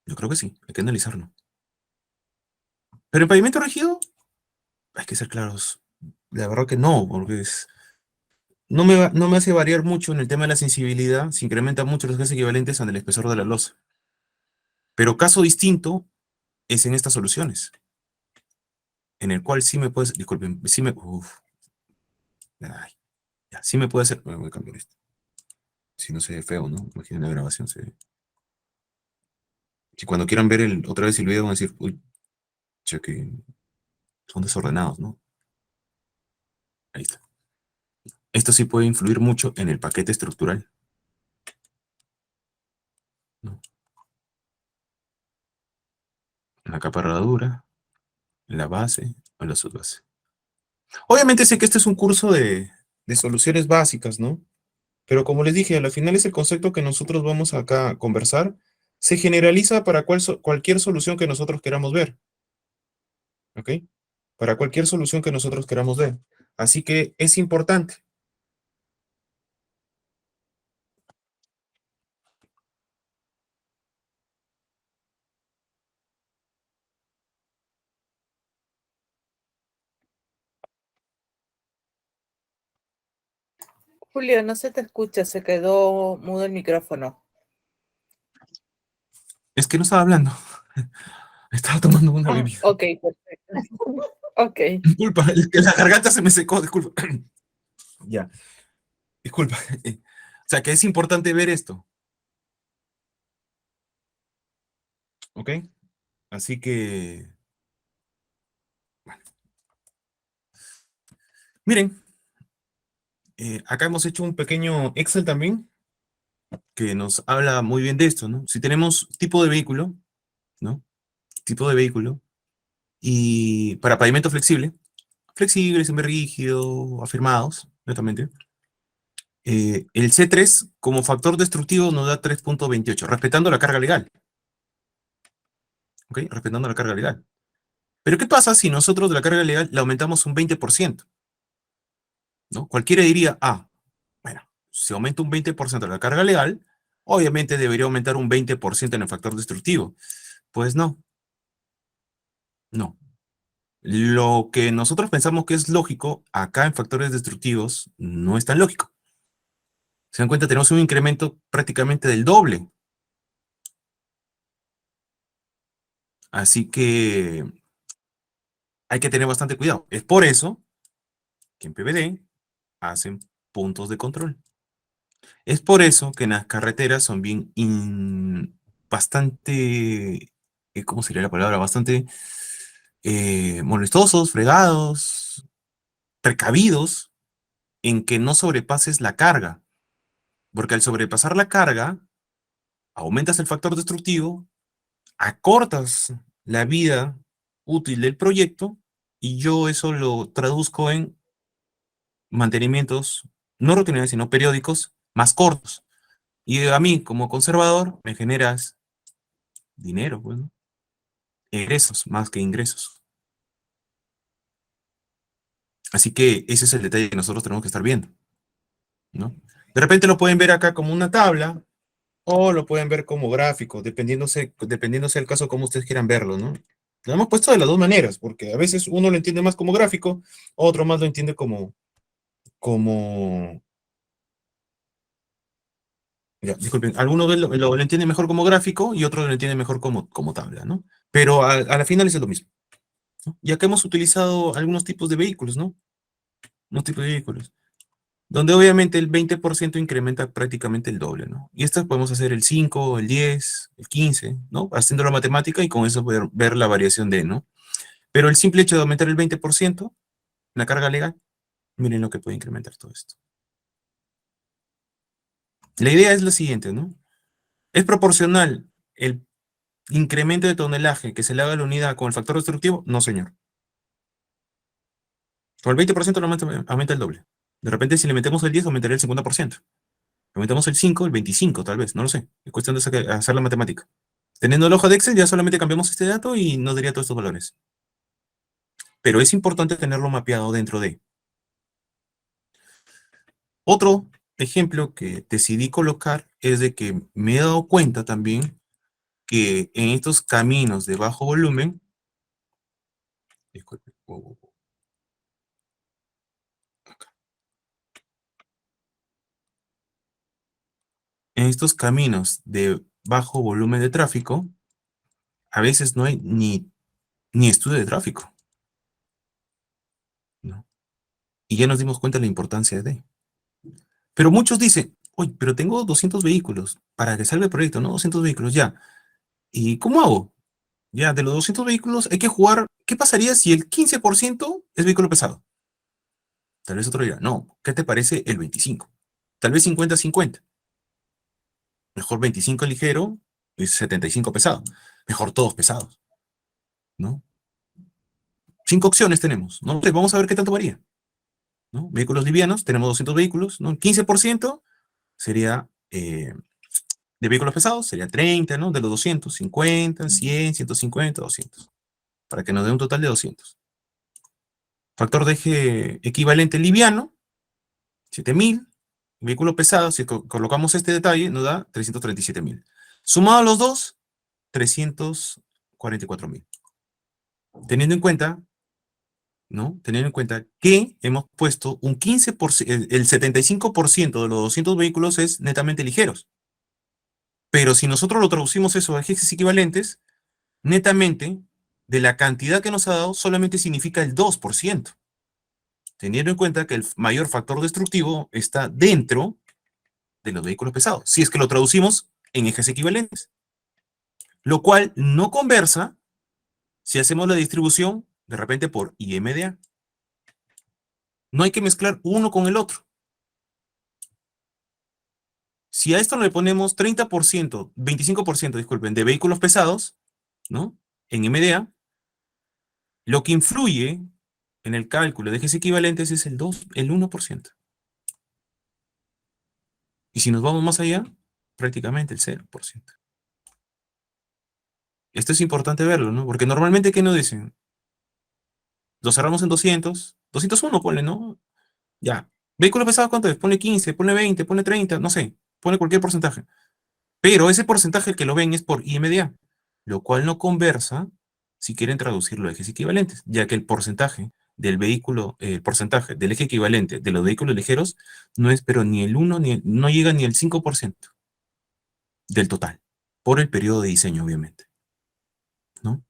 Yo creo que sí, hay que analizarlo. Pero en pavimento rígido, hay que ser claros. La verdad que no, porque no me hace variar mucho en el tema de la sensibilidad, se incrementan mucho los gases equivalentes al espesor de la losa. Pero caso distinto es en estas soluciones, en el cual sí me puedes, disculpen, sí me, ay, ya, sí me puede hacer, voy a cambiar esto. Si no se ve feo, ¿no? Imaginen la grabación, se ve. Si cuando quieran ver otra vez el video van a decir, uy, che, que son desordenados, ¿no? Ahí está. Esto sí puede influir mucho en el paquete estructural, ¿no? La capa herradura, la base o la subbase. Obviamente sé que este es un curso de soluciones básicas, ¿no? Pero como les dije, al final es el concepto que nosotros vamos acá a conversar, se generaliza para cualquier solución que nosotros queramos ver, ¿ok? Para cualquier solución que nosotros queramos ver. Así que es importante. Julio, no se te escucha, se quedó mudo el micrófono. Es que no estaba hablando. Estaba tomando una Ah, bebida. ok, perfecto. Ok. Disculpa, es que la garganta se me secó, disculpa. Ya, disculpa. O sea, que es importante ver esto, ¿ok? Así que, miren, acá hemos hecho un pequeño Excel también que nos habla muy bien de esto, ¿no? Si tenemos tipo de vehículo, ¿no? Tipo de vehículo, y para pavimento flexible, flexible, semirígido, afirmados, netamente, el C3 como factor destructivo nos da 3,28, respetando la carga legal, ¿ok? Respetando la carga legal. Pero ¿qué pasa si nosotros de la carga legal le aumentamos un 20%? ¿No? Cualquiera diría, bueno, si aumenta un 20% la carga legal, obviamente debería aumentar un 20% en el factor destructivo. Pues no, no. Lo que nosotros pensamos que es lógico, acá en factores destructivos, no es tan lógico. Se dan cuenta, tenemos un incremento prácticamente del doble. Así que hay que tener bastante cuidado. Es por eso que en PVD hacen puntos de control. Es por eso que en las carreteras son bien bastante, ¿cómo sería la palabra? Bastante molestosos, fregados, precavidos en que no sobrepases la carga. Porque al sobrepasar la carga, aumentas el factor destructivo, acortas la vida útil del proyecto y yo eso lo traduzco en mantenimientos no rutinarios, sino periódicos más cortos. Y a mí, como conservador, me generas dinero, pues, ¿no? Egresos más que ingresos. Así que ese es el detalle que nosotros tenemos que estar viendo, ¿no? De repente lo pueden ver acá como una tabla o lo pueden ver como gráfico, dependiéndose del caso como ustedes quieran verlo, ¿no? Lo hemos puesto de las dos maneras, porque a veces uno lo entiende más como gráfico, otro más lo entiende como, ya, disculpen, algunos lo entienden mejor como gráfico y otros lo entienden mejor como tabla, ¿no? Pero a la final es lo mismo, ¿no? Y acá hemos utilizado algunos tipos de vehículos, ¿no? Unos tipos de vehículos, donde obviamente el 20% incrementa prácticamente el doble, ¿no? Y esto podemos hacer el 5, el 10, el 15, ¿no? Haciendo la matemática y con eso poder ver la variación de, ¿no? Pero el simple hecho de aumentar el 20% la carga legal, miren lo que puede incrementar todo esto. La idea es la siguiente, ¿no? ¿Es proporcional el incremento de tonelaje que se le haga a la unidad con el factor destructivo? No, señor. Con el 20% aumenta el doble. De repente, si le metemos el 10, aumentaría el 50%. Aumentamos el 5, el 25, tal vez, no lo sé. Es cuestión de hacer la matemática. Teniendo el hoja de Excel, ya solamente cambiamos este dato y nos daría todos estos valores. Pero es importante tenerlo mapeado dentro de. Otro ejemplo que decidí colocar es de que me he dado cuenta también que en estos caminos de bajo volumen, disculpe, acá. En estos caminos de bajo volumen de tráfico, a veces no hay ni estudio de tráfico, ¿no? Y ya nos dimos cuenta de la importancia de. Pero muchos dicen, oye, pero tengo 200 vehículos para que salga el proyecto, ¿no? 200 vehículos, ya. ¿Y cómo hago? Ya, de los 200 vehículos hay que jugar, ¿qué pasaría si el 15% es vehículo pesado? Tal vez otro dirá, no, ¿qué te parece el 25? Tal vez 50-50. Mejor 25 ligero y 75 pesado. Mejor todos pesados, ¿no? 5 opciones tenemos, ¿no? Entonces, vamos a ver qué tanto varía, ¿no? Vehículos livianos, tenemos 200 vehículos, ¿no? 15%, sería, de vehículos pesados, sería 30, ¿no? De los 200, 50, 100, 150, 200. Para que nos dé un total de 200. Factor de eje equivalente liviano, 7000. Vehículo pesado, si colocamos este detalle, nos da 337.000. Sumado a los dos, 344.000. Teniendo en cuenta, ¿no? Teniendo en cuenta que hemos puesto un 15%, el 75% de los 200 vehículos es netamente ligeros. Pero si nosotros lo traducimos eso a ejes equivalentes, netamente, de la cantidad que nos ha dado, solamente significa el 2%. Teniendo en cuenta que el mayor factor destructivo está dentro de los vehículos pesados, si es que lo traducimos en ejes equivalentes. Lo cual no conversa si hacemos la distribución de repente por IMDA. No hay que mezclar uno con el otro. Si a esto le ponemos 30%, 25%, disculpen, de vehículos pesados, ¿no? En IMDA, lo que influye en el cálculo de ejes equivalentes es el 1%. Y si nos vamos más allá, prácticamente el 0%. Esto es importante verlo, ¿no? Porque normalmente, ¿qué nos dicen? Lo cerramos en 200, 201, ponle, ¿no? Ya. Vehículos pesados, ¿cuánto es? Pone 15, pone 20, pone 30, no sé. Pone cualquier porcentaje. Pero ese porcentaje que lo ven es por IMDA, lo cual no conversa si quieren traducirlo a ejes equivalentes, ya que el porcentaje del vehículo, el porcentaje del eje equivalente de los vehículos ligeros no es, pero ni el 1, no llega ni el 5% del total, por el periodo de diseño, obviamente. ¿No?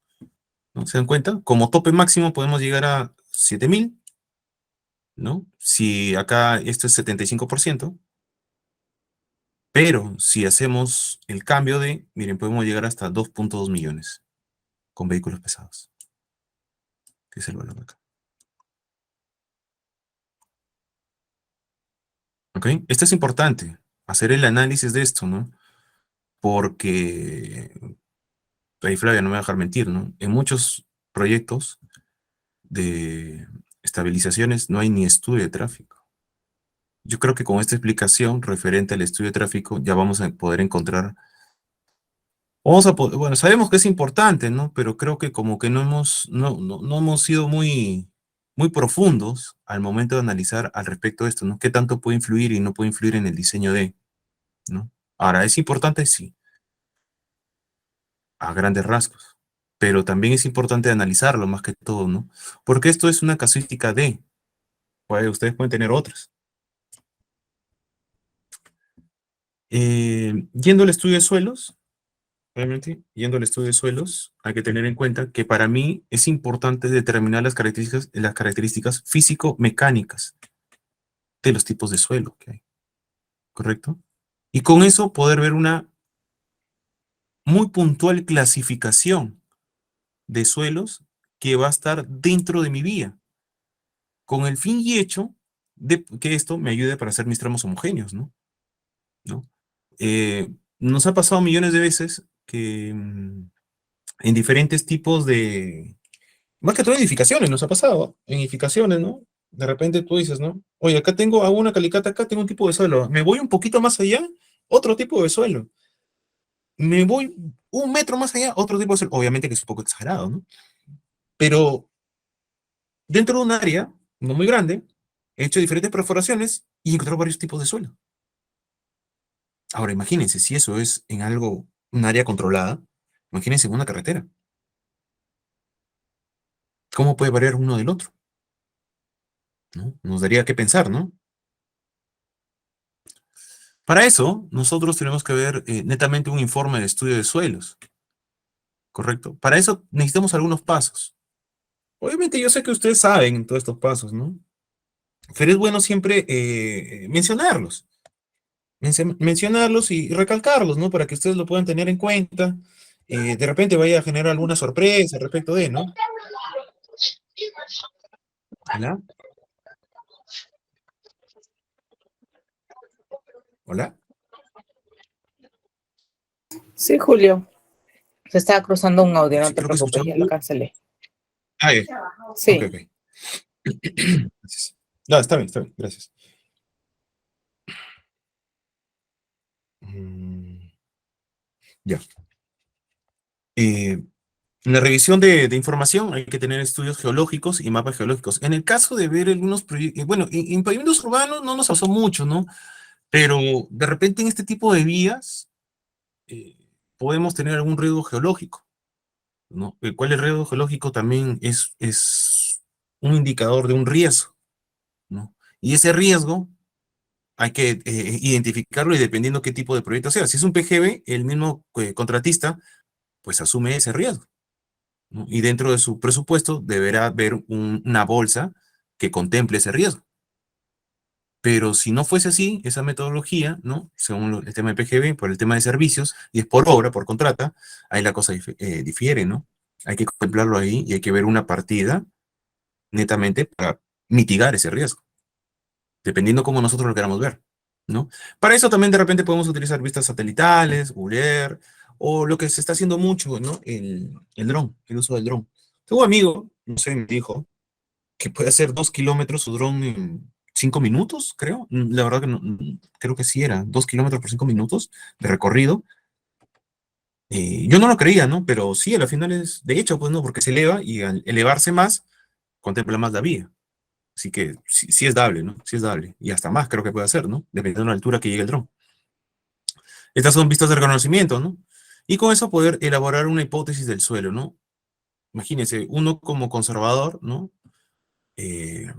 ¿No se dan cuenta? Como tope máximo podemos llegar a 7000, ¿no? Si acá esto es 75%, pero si hacemos el cambio de, miren, podemos llegar hasta 2.2 millones con vehículos pesados, que es el valor de acá. ¿Ok? Esto es importante, hacer el análisis de esto, ¿no? Porque, ahí Flavia no me va a dejar mentir, ¿no? En muchos proyectos de estabilizaciones no hay ni estudio de tráfico. Yo creo que con esta explicación referente al estudio de tráfico ya vamos a poder encontrar, bueno, sabemos que es importante, ¿no? Pero creo que como que no hemos sido muy profundos al momento de analizar al respecto de esto, ¿no? ¿Qué tanto puede influir y no puede influir en el diseño de, ¿no? Ahora, ¿es importante? Sí, a grandes rasgos, pero también es importante analizarlo más que todo, ¿no? Porque esto es una casuística de, ustedes pueden tener otras. Yendo al estudio de suelos, obviamente, yendo al estudio de suelos, hay que tener en cuenta que para mí es importante determinar las características físico-mecánicas de los tipos de suelo que hay, ¿correcto? Y con eso poder ver una muy puntual clasificación de suelos que va a estar dentro de mi vía, con el fin y hecho de que esto me ayude para hacer mis tramos homogéneos, ¿no? ¿No? Nos ha pasado millones de veces que en diferentes tipos de, más que todo en edificaciones, nos ha pasado, en edificaciones, ¿no? De repente tú dices, ¿no? Oye, hago una calicata, acá tengo un tipo de suelo, me voy un poquito más allá, otro tipo de suelo, me voy un metro más allá, otro tipo de suelo, obviamente que es un poco exagerado, ¿no? Pero dentro de un área no muy grande, he hecho diferentes perforaciones y he encontrado varios tipos de suelo. Ahora, imagínense, si eso es en algo, un área controlada, imagínense en una carretera. ¿Cómo puede variar uno del otro? ¿No? Nos daría que pensar, ¿no? Para eso, nosotros tenemos que ver netamente un informe de estudio de suelos, ¿correcto? Para eso necesitamos algunos pasos. Obviamente yo sé que ustedes saben todos estos pasos, ¿no? Pero es bueno siempre mencionarlos. Mencionarlos y recalcarlos, ¿no? Para que ustedes lo puedan tener en cuenta. De repente vaya a generar alguna sorpresa respecto de, ¿no? Hola. Hola. Sí, Julio. Se estaba cruzando un audio, no Sí, te creo que preocupes, escuchamos. ya lo cancelé. Ah, ok, Sí. ok. Gracias. No, está bien, gracias. Ya. Eh, en la revisión de información hay que tener estudios geológicos y mapas geológicos. En el caso de ver algunos proyectos, bueno, en pavimentos urbanos no nos pasó mucho, ¿no? Pero de repente en este tipo de vías eh, podemos tener algún riesgo geológico, ¿no? El cual el riesgo geológico también es un indicador de un riesgo, ¿no? Y ese riesgo hay que identificarlo y dependiendo qué tipo de proyecto sea. Si es un PGB, el mismo contratista pues asume ese riesgo, ¿no? Y dentro de su presupuesto deberá haber una bolsa que contemple ese riesgo. Pero si no fuese así, esa metodología, ¿no? Según el tema de PGB, por el tema de servicios, y es por obra, por contrata, ahí la cosa difiere, ¿no? Hay que contemplarlo ahí y hay que ver una partida netamente para mitigar ese riesgo, dependiendo cómo nosotros lo queramos ver, ¿no? Para eso también de repente podemos utilizar vistas satelitales, Google Earth, o lo que se está haciendo mucho, ¿no? El dron, el uso del dron. Tengo un amigo, no sé, me dijo, que puede hacer 2 kilómetros su dron en 5 minutos, creo. La verdad que no, creo que sí era 2 kilómetros por 5 minutos de recorrido. Yo no lo creía, ¿no? Pero sí, a la final es, de hecho, pues no, porque se eleva y al elevarse más, contempla más la vía. Así que sí, sí es dable, ¿no? Sí es dable. Y hasta más creo que puede hacer, ¿no? Dependiendo de la altura que llegue el dron. Estas son vistas de reconocimiento, ¿no? Y con eso poder elaborar una hipótesis del suelo, ¿no? Imagínense, uno como conservador, ¿no? Eh,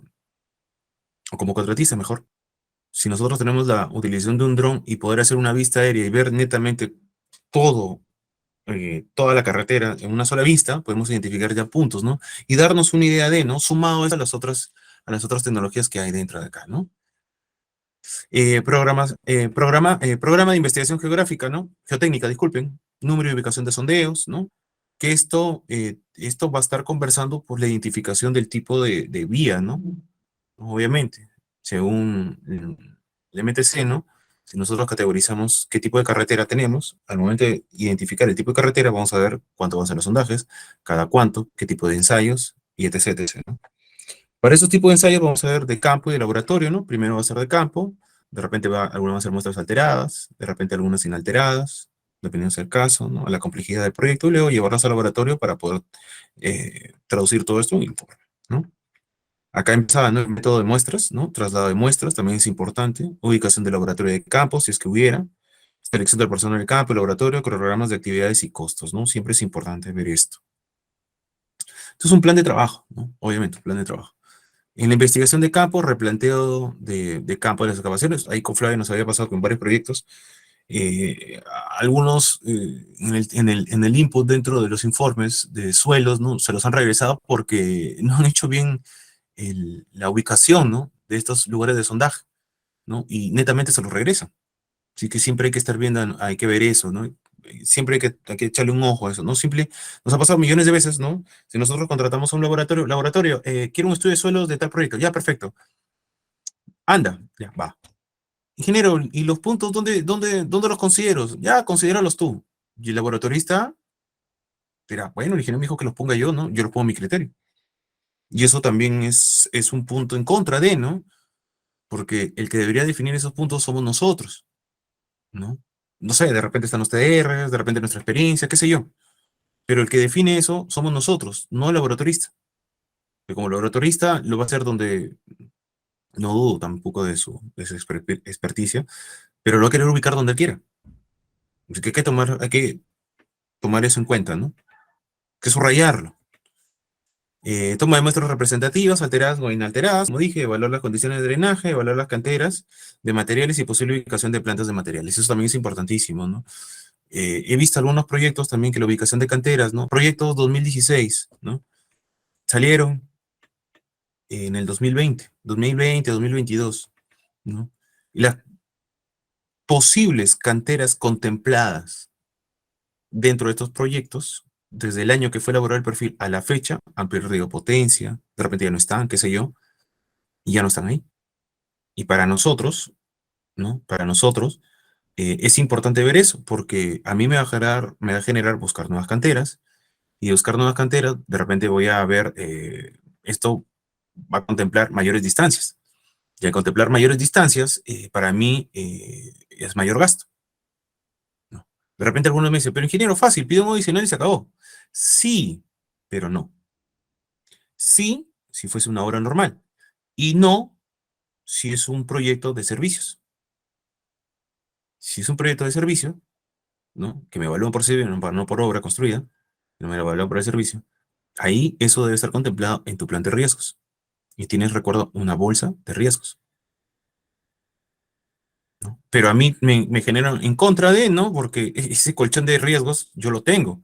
o como contratista, mejor. Si nosotros tenemos la utilización de un dron y poder hacer una vista aérea y ver netamente todo, toda la carretera en una sola vista, podemos identificar ya puntos, ¿no? Y darnos una idea de, ¿no? Sumado a las otras tecnologías que hay dentro de acá, ¿no? Programa de investigación geográfica, ¿no? Geotécnica, disculpen, número y ubicación de sondeos, ¿no? Que esto va a estar conversando por la identificación del tipo de vía, ¿no? Obviamente, según el MTC, ¿no? Si nosotros categorizamos qué tipo de carretera tenemos, al momento de identificar el tipo de carretera, vamos a ver cuánto van a ser los sondajes, cada cuánto, qué tipo de ensayos, y etc, etc, ¿no? Para esos tipos de ensayos vamos a ver de campo y de laboratorio, ¿no? Primero va a ser de campo, de repente algunas van a ser muestras alteradas, de repente algunas inalteradas, dependiendo del caso, ¿no? A la complejidad del proyecto, y luego llevarlas al laboratorio para poder traducir todo esto en un informe, ¿no? Acá empezaba, ¿no? El método de muestras, ¿no? Traslado de muestras también es importante. Ubicación del laboratorio de campo, si es que hubiera. Selección del personal del campo, el laboratorio, cronogramas de actividades y costos, ¿no? Siempre es importante ver esto. Esto es un plan de trabajo, ¿no? Obviamente, un plan de trabajo. En la investigación de campo, replanteo de campo de las excavaciones. Ahí con Flavio nos había pasado con varios proyectos. Eh, Algunos en el input dentro de los informes de suelos, ¿no? Se los han regresado porque no han hecho bien la ubicación, ¿no? De estos lugares de sondaje, ¿no? Y netamente se los regresan. Así que siempre hay que estar viendo, hay que ver eso, ¿no? Siempre hay que echarle un ojo a eso, ¿no? Simple, nos ha pasado millones de veces, ¿no? Si nosotros contratamos a un laboratorio, quiero un estudio de suelos de tal proyecto, ya, perfecto. Anda, ya, va. Ingeniero, ¿y los puntos dónde los considero? Ya, considéralos tú. Y el laboratorista dirá, bueno, el ingeniero me dijo que los ponga yo, ¿no? Yo los pongo a mi criterio. Y eso también es un punto en contra de, ¿no? Porque el que debería definir esos puntos somos nosotros, ¿no? No sé, de repente están los TRs, de repente nuestra experiencia, qué sé yo, pero el que define eso somos nosotros, no el laboratorista. Que como laboratorista lo va a hacer donde no dudo tampoco de su experticia, pero lo va a querer ubicar donde él quiera. Así que hay que tomar eso en cuenta, ¿no? Hay que subrayarlo. Toma de muestras representativas, alteradas o inalteradas, como dije, evaluar las condiciones de drenaje, evaluar las canteras de materiales y posible ubicación de plantas de materiales. Eso también es importantísimo, ¿no? He visto algunos proyectos también que la ubicación de canteras, ¿no? Proyectos 2016, ¿no? Salieron en el 2020, 2022, ¿no? Y las posibles canteras contempladas dentro de estos proyectos, desde el año que fue elaborado el perfil a la fecha, han perdido potencia, de repente ya no están, qué sé yo, y ya no están ahí. Y para nosotros, ¿no? Para nosotros, es importante ver eso, porque a mí me va a generar buscar nuevas canteras, y buscar nuevas canteras, de repente voy a ver, esto va a contemplar mayores distancias. Y al contemplar mayores distancias, para mí es mayor gasto, ¿no? De repente algunos me dicen, pero ingeniero, fácil, pide un modo adicional y se acabó. Sí, pero no. Sí, si fuese una obra normal. Y no, si es un proyecto de servicios. Si es un proyecto de servicio, ¿no? Que me evalúan por servicio, no por obra construida, no me evalúan por el servicio, ahí eso debe estar contemplado en tu plan de riesgos. Y tienes, recuerdo, una bolsa de riesgos, ¿no? Pero a mí me generan en contra de, ¿no? Porque ese colchón de riesgos yo lo tengo.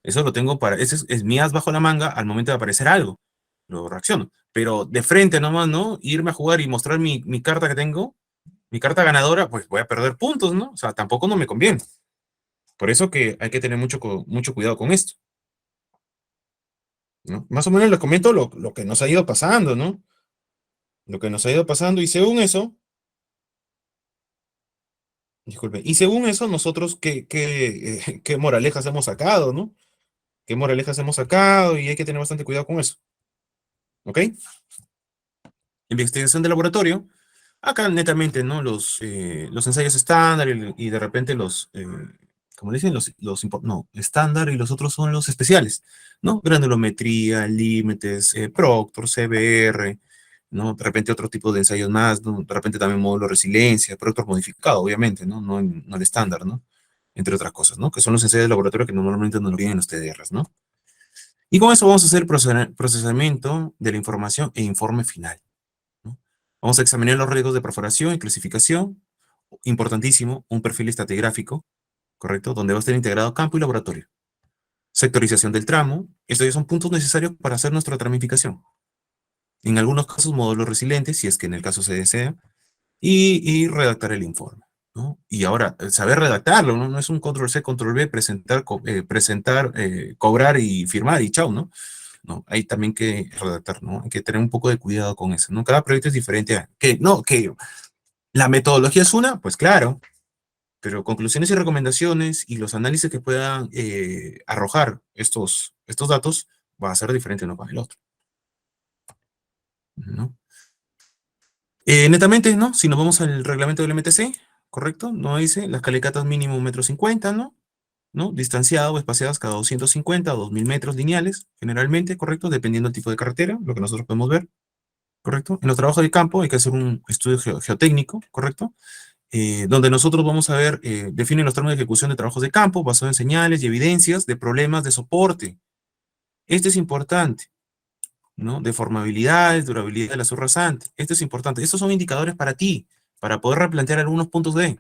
Eso lo tengo para, ese es mi as bajo la manga al momento de aparecer algo. Lo reacciono. Pero de frente nomás, ¿no? Irme a jugar y mostrar mi carta que tengo, mi carta ganadora, pues voy a perder puntos, ¿no? O sea, tampoco no me conviene. Por eso que hay que tener mucho cuidado con esto, ¿no? Más o menos les comento lo que nos ha ido pasando, ¿no? Lo que nos ha ido pasando y según eso, disculpe, y según eso nosotros qué moralejas hemos sacado, ¿no? ¿Qué moralejas hemos sacado? Y hay que tener bastante cuidado con eso, ¿ok? Investigación de laboratorio. Acá netamente, ¿no? Los ensayos estándar y de repente como dicen, no, estándar y los otros son los especiales, ¿no? Granulometría, límites, Proctor, CBR, ¿no? De repente otro tipo de ensayos más, ¿no? De repente también módulo de resiliencia, Proctor modificado, obviamente, ¿no? No el estándar, ¿no? Entre otras cosas, ¿no? Que son los ensayos de laboratorio que normalmente no lo tienen los TDRs, ¿no? Y con eso vamos a hacer procesamiento de la información e informe final, ¿no? Vamos a examinar los riesgos de perforación y clasificación. Importantísimo, un perfil estratigráfico, ¿correcto? Donde va a estar integrado campo y laboratorio. Sectorización del tramo. Estos ya son puntos necesarios para hacer nuestra tramificación. En algunos casos, módulos resilientes, si es que en el caso se desea, y redactar el informe, ¿no? Y ahora, saber redactarlo, ¿no? No es un control C, control V, presentar, cobrar y firmar y chao, ¿no? No, hay también que redactar, ¿no? Hay que tener un poco de cuidado con eso, ¿no? Cada proyecto es diferente. Que la metodología es una, pues claro, pero conclusiones y recomendaciones y los análisis que puedan arrojar estos datos va a ser diferente uno con el otro, ¿no? Netamente, ¿no? Si nos vamos al reglamento del MTC, ¿correcto? No dice las calicatas mínimo 1,50 m, ¿no? ¿No? Distanciado o espaciadas cada 250 o 2.000 metros lineales, generalmente, ¿correcto? Dependiendo del tipo de carretera, lo que nosotros podemos ver, ¿correcto? En los trabajos de campo hay que hacer un estudio geotécnico, ¿correcto? Donde nosotros vamos a ver, definen los términos de ejecución de trabajos de campo basados en señales y evidencias de problemas de soporte. Este es importante, ¿no? Deformabilidades, durabilidad de la zona rasante. Esto es importante. Estos son indicadores para ti, para poder replantear algunos puntos de,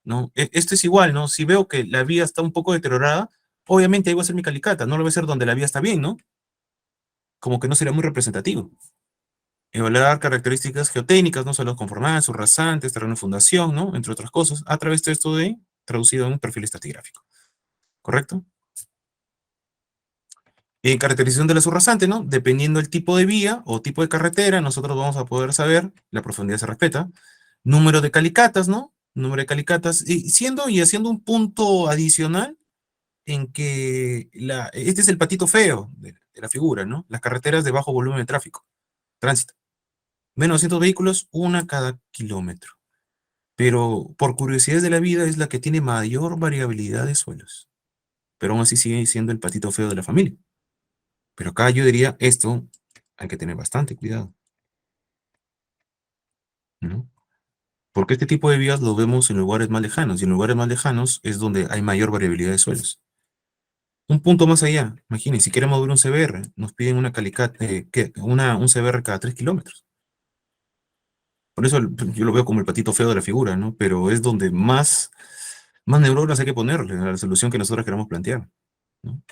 ¿no? Esto es igual, ¿no? Si veo que la vía está un poco deteriorada, obviamente ahí voy a hacer mi calicata, no lo voy a hacer donde la vía está bien, ¿no? Como que no sería muy representativo. Evaluar características geotécnicas, no solo conformadas, subrasantes, terreno de fundación, ¿no? Entre otras cosas, a través de esto traducido en un perfil estratigráfico. ¿Correcto? Caracterización de la subrasante, ¿no? Dependiendo del tipo de vía o tipo de carretera, nosotros vamos a poder saber, la profundidad se respeta, número de calicatas, ¿no? Número de calicatas, y haciendo un punto adicional en que este es el patito feo de la figura, ¿no? Las carreteras de bajo volumen de tránsito. Menos de 200 vehículos, una cada kilómetro. Pero por curiosidades de la vida es la que tiene mayor variabilidad de suelos. Pero aún así sigue siendo el patito feo de la familia. Pero acá yo diría, esto hay que tener bastante cuidado, ¿no? Porque este tipo de vías lo vemos en lugares más lejanos, y en lugares más lejanos es donde hay mayor variabilidad de suelos. Un punto más allá, imagínense, si queremos ver un CBR, nos piden un CBR cada 3 kilómetros. Por eso yo lo veo como el patito feo de la figura, ¿no? Pero es donde más neuronas hay que ponerle a la solución que nosotros queremos plantear, ¿no?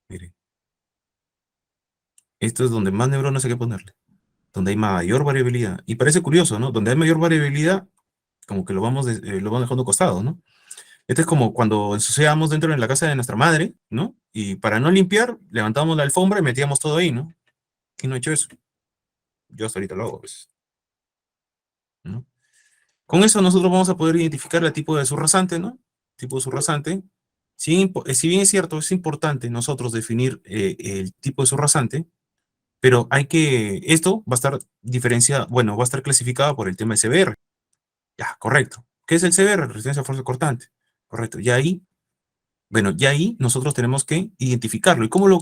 Mire, esto es donde más neuronas hay que ponerle, donde hay mayor variabilidad. Y parece curioso, ¿no? Donde hay mayor variabilidad, como que lo vamos dejando costado, ¿no? Esto es como cuando ensuciábamos dentro de la casa de nuestra madre, ¿no? Y para no limpiar, levantábamos la alfombra y metíamos todo ahí, ¿no? ¿Quién no ha hecho eso? Yo hasta ahorita lo hago a veces, ¿no? Con eso nosotros vamos a poder identificar el tipo de subrasante, ¿no? Tipo de subrasante. Si bien es cierto, es importante nosotros definir el tipo de subrasante, pero esto va a estar diferenciado, bueno, va a estar clasificado por el tema de CBR. Ya, correcto. ¿Qué es el CBR? Resistencia a fuerza cortante. Correcto. Y ahí Bueno, ya ahí nosotros tenemos que identificarlo. ¿Y cómo lo,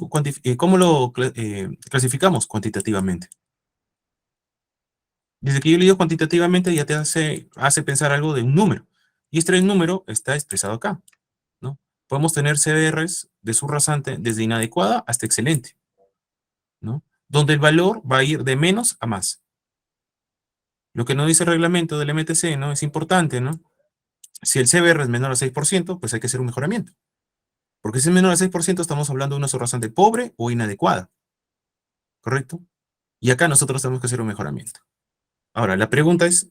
cómo lo clasificamos? Cuantitativamente. Desde que yo le digo cuantitativamente ya te hace pensar algo de un número. Y este número está expresado acá, ¿no? Podemos tener CBRs de subrasante desde inadecuada hasta excelente, ¿no? Donde el valor va a ir de menos a más. Lo que no dice el reglamento del MTC, ¿no? Es importante, ¿no? Si el CBR es menor al 6%, pues hay que hacer un mejoramiento. Porque si es menor al 6%, estamos hablando de una subrasante pobre o inadecuada, ¿correcto? Y acá nosotros tenemos que hacer un mejoramiento. Ahora, la pregunta es,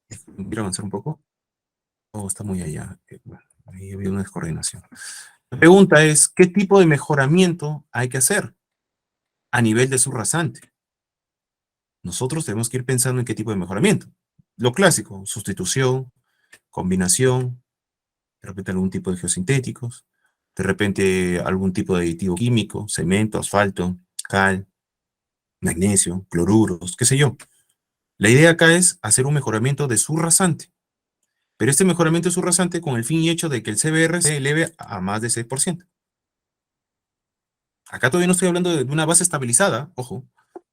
quiero avanzar un poco. Oh, está muy allá. Bueno, ahí había una descoordinación. La pregunta es, ¿qué tipo de mejoramiento hay que hacer a nivel de subrasante? Nosotros tenemos que ir pensando en qué tipo de mejoramiento. Lo clásico, sustitución, combinación, de repente algún tipo de geosintéticos, de repente algún tipo de aditivo químico, cemento, asfalto, cal, magnesio, cloruros, qué sé yo. La idea acá es hacer un mejoramiento de subrasante, pero este mejoramiento de subrasante con el fin y hecho de que el CBR se eleve a más de 6%. Acá todavía no estoy hablando de una base estabilizada, ojo,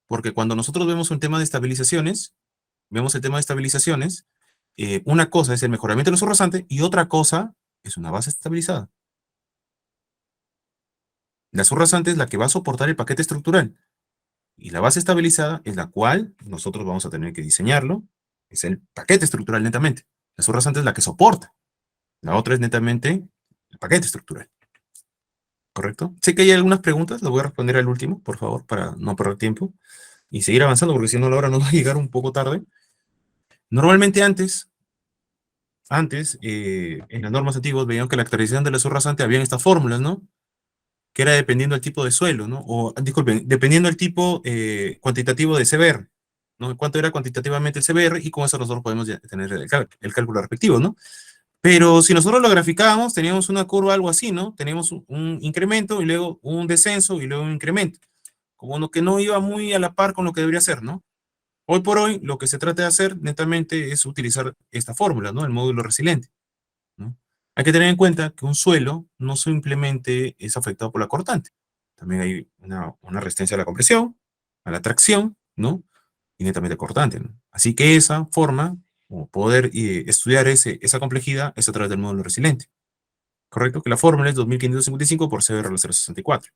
porque cuando nosotros vemos un tema de estabilizaciones, una cosa es el mejoramiento de lo subrasante y otra cosa es una base estabilizada. La subrasante es la que va a soportar el paquete estructural y la base estabilizada es la cual nosotros vamos a tener que diseñarlo, es el paquete estructural netamente. La subrasante es la que soporta, la otra es netamente el paquete estructural. ¿Correcto? Sé que hay algunas preguntas, las voy a responder al último, por favor, para no perder tiempo y seguir avanzando, porque si no la hora nos va a llegar un poco tarde. Normalmente en las normas antiguas veían que la caracterización de la subrasante habían estas fórmulas, ¿no? Que era dependiendo del tipo de suelo, ¿no? O, disculpen, dependiendo del tipo cuantitativo de CBR, ¿no? Cuánto era cuantitativamente el CBR y con eso nosotros podemos tener el cálculo respectivo, ¿no? Pero si nosotros lo graficábamos, teníamos una curva algo así, ¿no? Teníamos un incremento y luego un descenso y luego un incremento, como uno que no iba muy a la par con lo que debería ser, ¿no? Hoy por hoy, lo que se trata de hacer netamente es utilizar esta fórmula, ¿no? El módulo resiliente, ¿no? Hay que tener en cuenta que un suelo no simplemente es afectado por la cortante. También hay una resistencia a la compresión, a la tracción, ¿no? Y netamente cortante, ¿no? Así que esa forma, o poder estudiar esa complejidad, es a través del módulo resiliente. ¿Correcto? Que la fórmula es 2555 por CBR a la 0,64.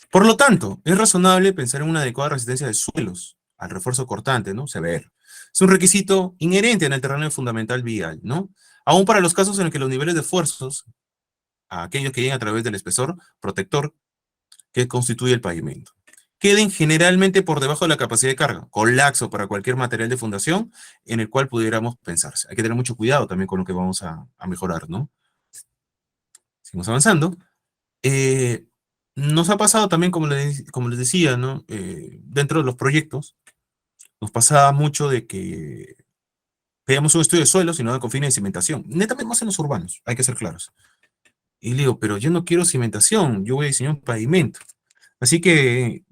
Por lo tanto, es razonable pensar en una adecuada resistencia de suelos al refuerzo cortante, ¿no? CBR. Es un requisito inherente en el terreno fundamental vial, ¿no? Aún para los casos en los que los niveles de esfuerzos, aquellos que llegan a través del espesor protector que constituye el pavimento, queden generalmente por debajo de la capacidad de carga, colapso para cualquier material de fundación en el cual pudiéramos pensarse. Hay que tener mucho cuidado también con lo que vamos a mejorar, ¿no? Seguimos avanzando. Eh, Nos ha pasado también, como les decía, ¿no? Dentro de los proyectos, nos pasaba mucho de que pedíamos un estudio de suelos y no con fines de cimentación. Netamente más en los urbanos, hay que ser claros. Y le digo, pero yo no quiero cimentación, yo voy a diseñar un pavimento. Así que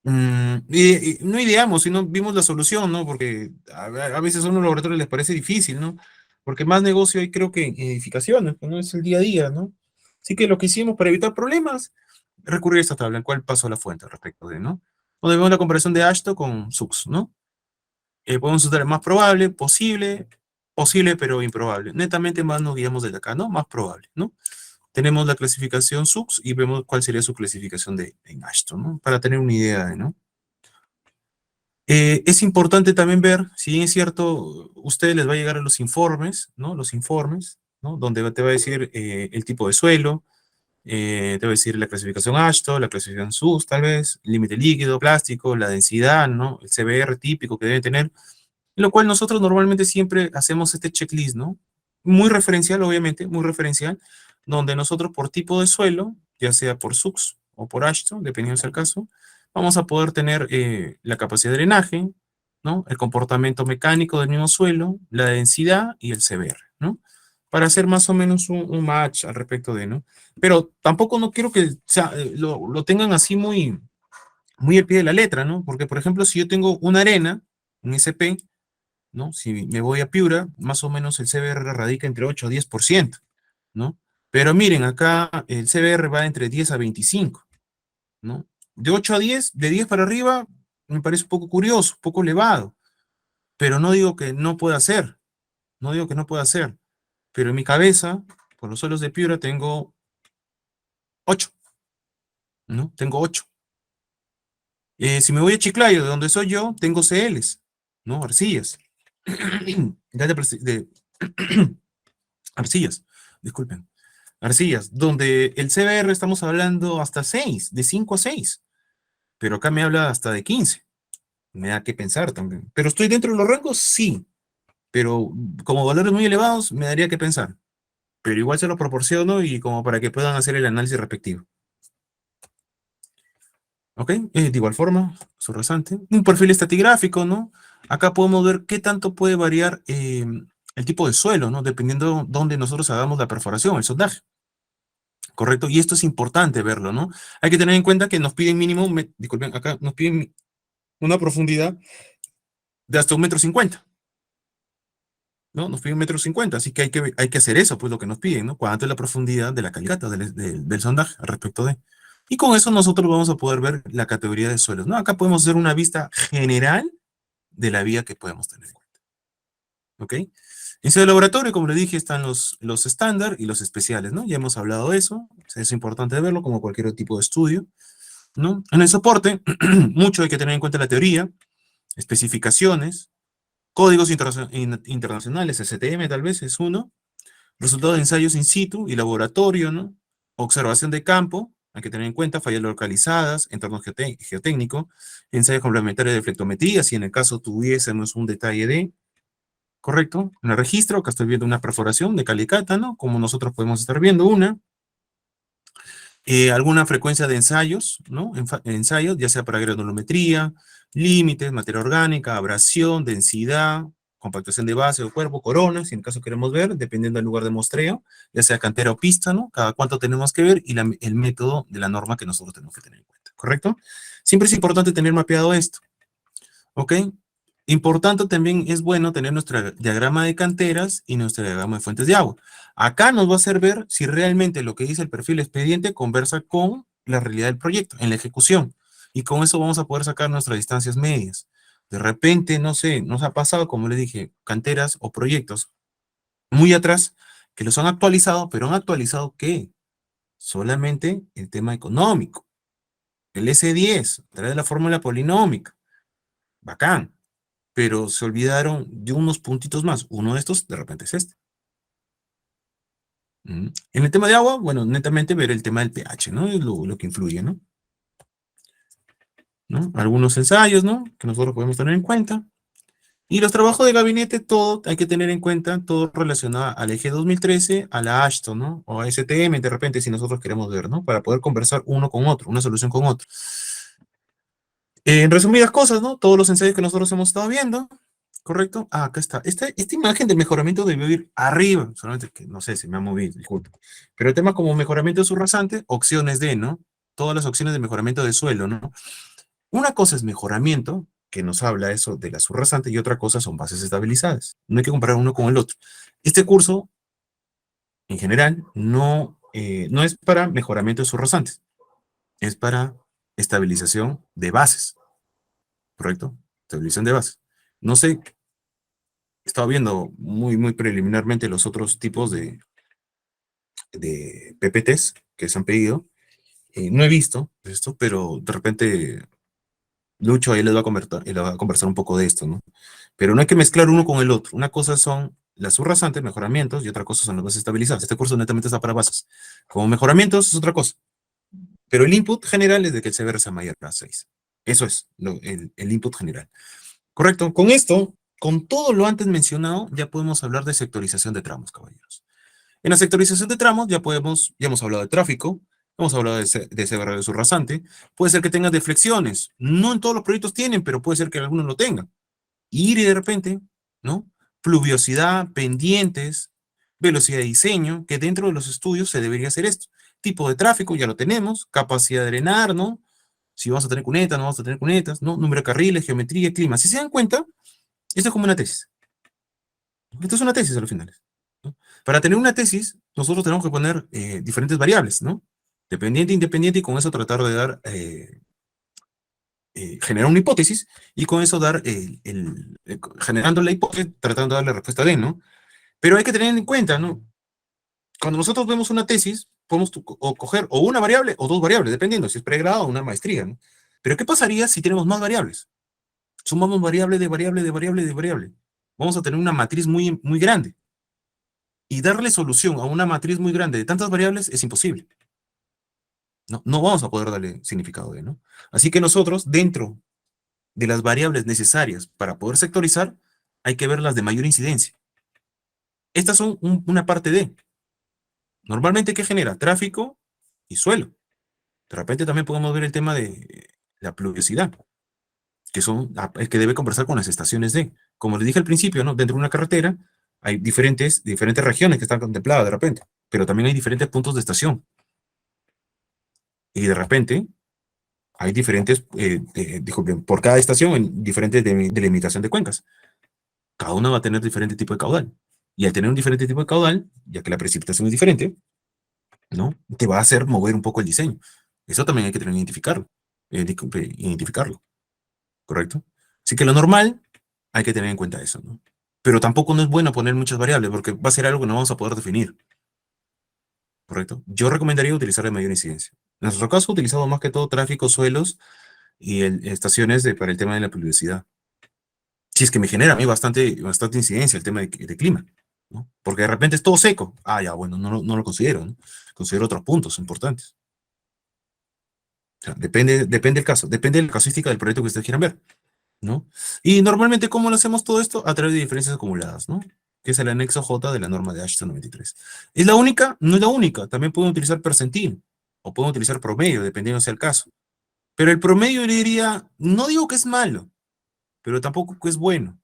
no ideamos, sino vimos la solución, ¿no? Porque a veces a unos laboratorios les parece difícil, ¿no? Porque más negocio hay, creo que en edificaciones, pues, no es el día a día, ¿no? Así que lo que hicimos para evitar problemas, recurrir a esta tabla, en cual paso a la fuente respecto de, ¿no? Donde vemos la comparación de Ashton con Sux, ¿no? Podemos usar el más probable, posible pero improbable. Netamente más nos guiamos desde acá, ¿no? Más probable, ¿no? Tenemos la clasificación SUX y vemos cuál sería su clasificación en Ashton, ¿no? Para tener una idea, ¿no? Es importante también ver, si bien es cierto, ustedes les va a llegar a los informes, ¿no? Los informes, ¿no? Donde te va a decir el tipo de suelo, te va a decir la clasificación Ashton, la clasificación SUS, tal vez, límite líquido, plástico, la densidad, ¿no? El CBR típico que debe tener, en lo cual nosotros normalmente siempre hacemos este checklist, ¿no? Muy referencial, obviamente, muy referencial, donde nosotros por tipo de suelo, ya sea por SUX o por Ashton, dependiendo del caso, vamos a poder tener la capacidad de drenaje, ¿no? El comportamiento mecánico del mismo suelo, la densidad y el CBR, ¿no? Para hacer más o menos un match al respecto de, ¿no? Pero tampoco no quiero que lo tengan así muy al pie de la letra, ¿no? Porque, por ejemplo, si yo tengo una arena, un SP, ¿no? Si me voy a Piura, más o menos el CBR radica entre 8 a 10%, ¿no? Pero miren, acá el CBR va entre 10 a 25, ¿no? De 8 a 10, de 10 para arriba, me parece un poco curioso, un poco elevado, pero no digo que no pueda ser, no digo que no pueda ser, pero en mi cabeza, por los suelos de Piura, tengo 8, ¿no? Tengo 8. Si me voy a Chiclayo, de donde soy yo, tengo CLs, ¿no? Arcillas. Arcillas, disculpen. Arcillas, donde el CBR estamos hablando hasta 6, de 5 a 6, pero acá me habla hasta de 15. Me da que pensar también. ¿Pero estoy dentro de los rangos? Sí, pero como valores muy elevados, me daría que pensar. Pero igual se lo proporciono y como para que puedan hacer el análisis respectivo. ¿Ok? De igual forma, su rasante. Un perfil estratigráfico, ¿no? Acá podemos ver qué tanto puede variar el tipo de suelo, ¿no? Dependiendo dónde nosotros hagamos la perforación, el sondaje. ¿Correcto? Y esto es importante verlo, ¿no? Hay que tener en cuenta que nos piden mínimo, disculpen, acá nos piden una profundidad de hasta 1,50 m, ¿no? Nos piden 1,50 m, así que hay que hacer eso, pues lo que nos piden, ¿no? Cuánto es la profundidad de la calicata del sondaje al respecto de. Y con eso nosotros vamos a poder ver la categoría de suelos, ¿no? Acá podemos hacer una vista general de la vía que podemos tener en cuenta. ¿Ok? En su laboratorio, como le dije, están los estándar y los especiales, ¿no? Ya hemos hablado de eso, es importante verlo como cualquier tipo de estudio, ¿no? En el soporte, mucho hay que tener en cuenta la teoría, especificaciones, códigos internacionales, STM tal vez es uno, resultados de ensayos in situ y laboratorio, ¿no? Observación de campo, hay que tener en cuenta fallas localizadas, entorno geotécnico, ensayos complementarios de flectometría, si en el caso tuviésemos un detalle de, correcto, en el registro, acá estoy viendo una perforación de calicata, ¿no? Como nosotros podemos estar viendo una, alguna frecuencia de ensayos, ¿no? Ensayos, ya sea para granulometría, límites, materia orgánica, abrasión, densidad, compactación de base o cuerpo, corona, si en caso queremos ver, dependiendo del lugar de muestreo, ya sea cantera o pista, ¿no? Cada cuánto tenemos que ver y el método de la norma que nosotros tenemos que tener en cuenta, ¿correcto? Siempre es importante tener mapeado esto, ¿ok? Importante también es bueno tener nuestro diagrama de canteras y nuestro diagrama de fuentes de agua. Acá nos va a hacer ver si realmente lo que dice el perfil expediente conversa con la realidad del proyecto, en la ejecución. Y con eso vamos a poder sacar nuestras distancias medias. De repente, no sé, nos ha pasado, como les dije, canteras o proyectos muy atrás que los han actualizado, pero han actualizado ¿qué? Solamente el tema económico. El S10, a través de la fórmula polinómica. Bacán, pero se olvidaron de unos puntitos más. Uno de estos, de repente, es este. En el tema de agua, bueno, netamente ver el tema del pH, ¿no? Es lo que influye, ¿no? Algunos ensayos, ¿no? Que nosotros podemos tener en cuenta. Y los trabajos de gabinete, todo hay que tener en cuenta, todo relacionado al eje 2013, a la Ashton, ¿no? O a STM, de repente, si nosotros queremos ver, ¿no? Para poder conversar uno con otro, una solución con otro. En resumidas cosas, ¿no? Todos los ensayos que nosotros hemos estado viendo, ¿correcto? Ah, acá está. Esta imagen de mejoramiento debió ir arriba, solamente que no sé si me ha movido, disculpe. Pero el tema como mejoramiento subrasante, opciones de, ¿no? Todas las opciones de mejoramiento de suelo, ¿no? Una cosa es mejoramiento, que nos habla eso de la subrasante, y otra cosa son bases estabilizadas. No hay que comparar uno con el otro. Este curso, en general, no es para mejoramiento de subrasantes, es para estabilización de bases, ¿correcto? Estabilización de bases. No sé, he estado viendo muy preliminarmente los otros tipos de PPTs que se han pedido. No he visto esto, pero de repente Lucho ahí les va a conversar un poco de esto, ¿no? Pero no hay que mezclar uno con el otro. Una cosa son las subrasantes, mejoramientos, y otra cosa son las bases estabilizadas. Este curso netamente está para bases. Como mejoramientos es otra cosa. Pero el input general es de que el CBR sea mayor a 6. Eso es el input general. Correcto. Con esto, con todo lo antes mencionado, ya podemos hablar de sectorización de tramos, caballeros. En la sectorización de tramos ya hemos hablado de tráfico, hemos hablado de CBR de subrasante. Puede ser que tengas deflexiones. No en todos los proyectos tienen, pero puede ser que algunos lo tengan. Ir y de repente, ¿no? Pluviosidad, pendientes, velocidad de diseño, que dentro de los estudios se debería hacer esto. Tipo de tráfico, ya lo tenemos, capacidad de drenar, ¿no? Si vamos a tener cunetas, no vamos a tener cunetas, ¿no? Número de carriles, geometría, clima. Si se dan cuenta, esto es como una tesis. Esto es una tesis a los finales, ¿no? Para tener una tesis, nosotros tenemos que poner diferentes variables, ¿no? Dependiente, independiente, y con eso tratar de dar, generar una hipótesis, y con eso dar, generando la hipótesis, tratando de dar la respuesta D, ¿no? Pero hay que tener en cuenta, ¿no? Cuando nosotros vemos una tesis, podemos o coger o una variable o dos variables, dependiendo si es pregrado o una maestría, ¿no? Pero ¿qué pasaría si tenemos más variables? Sumamos variable de variable de variable de variable. Vamos a tener una matriz muy, muy grande. Y darle solución a una matriz muy grande de tantas variables es imposible. No, no vamos a poder darle significado de, ¿no? Así que nosotros, dentro de las variables necesarias para poder sectorizar, hay que ver las de mayor incidencia. Estas son una parte de. Normalmente, ¿qué genera? Tráfico y suelo. De repente también podemos ver el tema de la pluviosidad, que son el que debe conversar con las estaciones de. Como les dije al principio, ¿no? Dentro de una carretera hay diferentes regiones que están contempladas de repente, pero también hay diferentes puntos de estación. Y de repente hay diferentes, disculpen, por cada estación, en diferentes delimitación de cuencas. Cada una va a tener diferente tipo de caudal. Y al tener un diferente tipo de caudal, ya que la precipitación es diferente, ¿no? Te va a hacer mover un poco el diseño. Eso también hay que tener que identificarlo. Identificarlo, ¿correcto? Así que lo normal, hay que tener en cuenta eso, ¿no? Pero tampoco no es bueno poner muchas variables, porque va a ser algo que no vamos a poder definir, ¿correcto? Yo recomendaría utilizar de mayor incidencia. En nuestro caso, utilizamos más que todo tráfico, suelos y estaciones para el tema de la pluviosidad. Si es que me genera a mí bastante incidencia el tema de clima, ¿no? Porque de repente es todo seco. Ah, ya, bueno, no lo considero, ¿no? Considero otros puntos importantes. O sea, depende del caso, depende de la casuística del proyecto que ustedes quieran ver, ¿no? Y normalmente, ¿cómo lo hacemos todo esto? A través de diferencias acumuladas, ¿no? Que es el anexo J de la norma de Ashton 93. ¿Es la única? No es la única. También pueden utilizar percentil o pueden utilizar promedio, dependiendo sea el caso. Pero el promedio, yo le diría, no digo que es malo, pero tampoco que es bueno.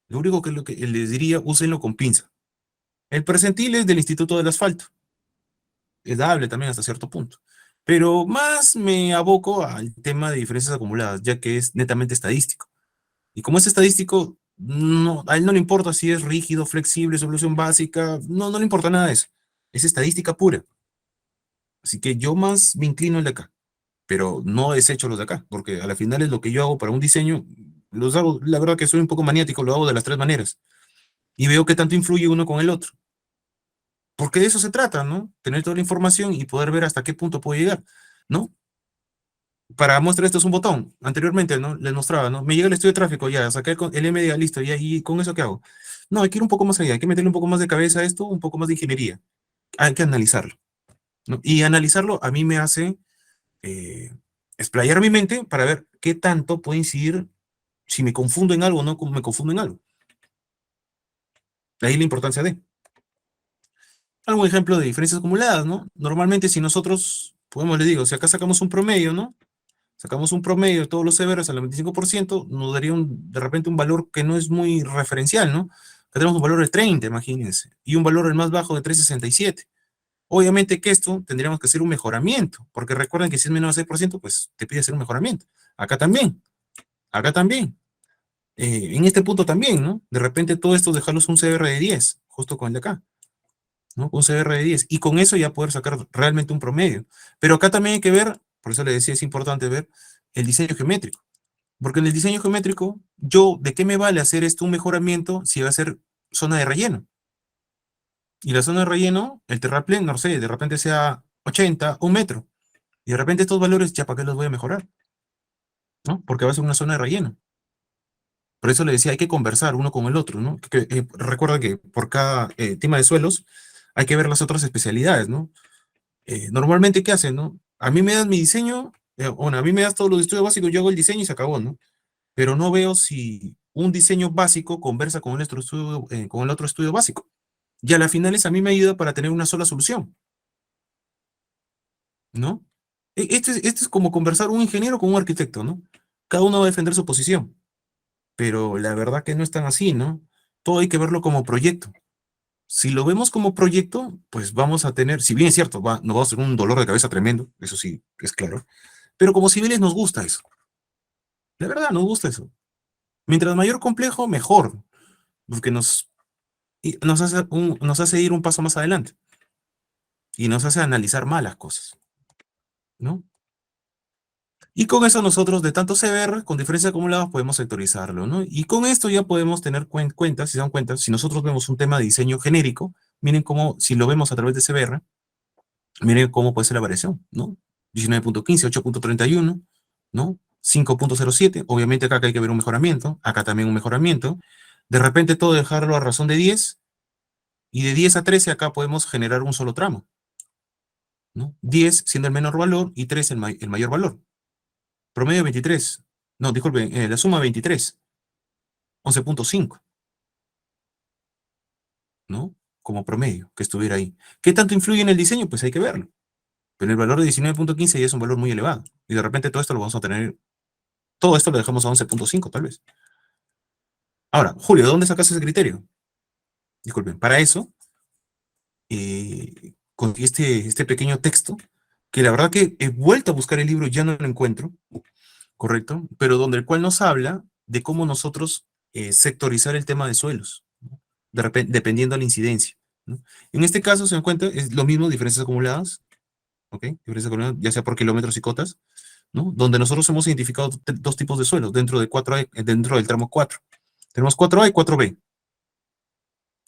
Lo único que les diría, úsenlo con pinza. El percentil es del Instituto del Asfalto. Es dable también hasta cierto punto. Pero más me aboco al tema de diferencias acumuladas, ya que es netamente estadístico. Y como es estadístico, no, a él no le importa si es rígido, flexible, solución básica, no le importa nada de eso. Es estadística pura. Así que yo más me inclino al de acá, pero no desecho los de acá, porque a la final es lo que yo hago para un diseño, los hago, la verdad que soy un poco maniático, lo hago de las tres maneras. Y veo qué tanto influye uno con el otro. Porque de eso se trata, ¿no? Tener toda la información y poder ver hasta qué punto puedo llegar, ¿no? Para mostrar esto es un botón. Anteriormente, ¿no? Les mostraba, ¿no? Me llega el estudio de tráfico, ya, saqué el MDA, listo, ya, ¿y con eso qué hago? No, hay que ir un poco más allá, hay que meterle un poco más de cabeza a esto, un poco más de ingeniería. Hay que analizarlo, ¿no? Y analizarlo a mí me hace explayar mi mente para ver qué tanto puede incidir si me confundo en algo o no me confundo en algo. De ahí la importancia de. Algún ejemplo de diferencias acumuladas, ¿no? Normalmente si nosotros, podemos, les digo, si acá sacamos un promedio, ¿no? Sacamos un promedio de todos los severos al 25%, nos daría de repente un valor que no es muy referencial, ¿no? Acá tenemos un valor de 30, imagínense, y un valor el más bajo de 3,67. Obviamente que esto tendríamos que hacer un mejoramiento, porque recuerden que si es menos de 6%, pues te pide hacer un mejoramiento. Acá también, acá también. En este punto también, ¿no? De repente todo esto dejarlos un CR de 10, justo con el de acá, ¿no? Un CR de 10. Y con eso ya poder sacar realmente un promedio. Pero acá también hay que ver, por eso le decía, es importante ver el diseño geométrico. Porque en el diseño geométrico, ¿de qué me vale hacer esto un mejoramiento si va a ser zona de relleno? Y la zona de relleno, el terraplén, no sé, de repente sea 80, un metro. Y de repente estos valores, ya para qué los voy a mejorar, ¿no? Porque va a ser una zona de relleno. Por eso le decía, hay que conversar uno con el otro, ¿no? Recuerda que por cada tema de suelos hay que ver las otras especialidades, ¿no? Normalmente, ¿qué hacen, no? A mí me das mi diseño, bueno, a mí me das todos los estudios básicos, yo hago el diseño y se acabó, ¿no? Pero no veo si un diseño básico conversa con el otro estudio básico. Y a la final a mí me ayuda para tener una sola solución, ¿no? Esto es como conversar un ingeniero con un arquitecto, ¿no? Cada uno va a defender su posición, pero la verdad que no es tan así, ¿no? Todo hay que verlo como proyecto. Si lo vemos como proyecto, pues vamos a tener, si bien es cierto, nos va a ser un dolor de cabeza tremendo, eso sí, es claro, pero como civiles nos gusta eso. La verdad, nos gusta eso. Mientras mayor complejo, mejor, porque nos y nos hace ir un paso más adelante y nos hace analizar más las cosas, ¿no? Y con eso nosotros de tanto CBR con diferencias acumuladas podemos sectorizarlo, ¿no? Y con esto ya podemos tener cuenta, si se dan cuenta, si nosotros vemos un tema de diseño genérico, miren cómo, si lo vemos a través de CBR, miren cómo puede ser la variación, ¿no? 19.15, 8.31, ¿no? 5.07, obviamente acá hay que ver un mejoramiento, acá también un mejoramiento. De repente todo dejarlo a razón de 10, y de 10 a 13 acá podemos generar un solo tramo, ¿no? 10 siendo el menor valor y 3 el mayor valor. Promedio 23, no, disculpen, la suma 23, 11.5, ¿no? Como promedio, que estuviera ahí. ¿Qué tanto influye en el diseño? Pues hay que verlo. Pero el valor de 19.15 ya es un valor muy elevado. Y de repente todo esto lo vamos a tener, todo esto lo dejamos a 11.5 tal vez. Ahora, Julio, ¿de dónde sacas ese criterio? Disculpen, para eso, con este pequeño texto, que la verdad que he vuelto a buscar el libro y ya no lo encuentro, ¿correcto? Pero donde el cual nos habla de cómo nosotros sectorizar el tema de suelos, ¿no? De repente, dependiendo de la incidencia, ¿no? En este caso, se dan cuenta, es lo mismo, diferencias acumuladas, ¿ok? Diferencias acumuladas, ya sea por kilómetros y cotas, ¿no? Donde nosotros hemos identificado dos tipos de suelos dentro de 4A, dentro del tramo 4. Tenemos 4A y 4B,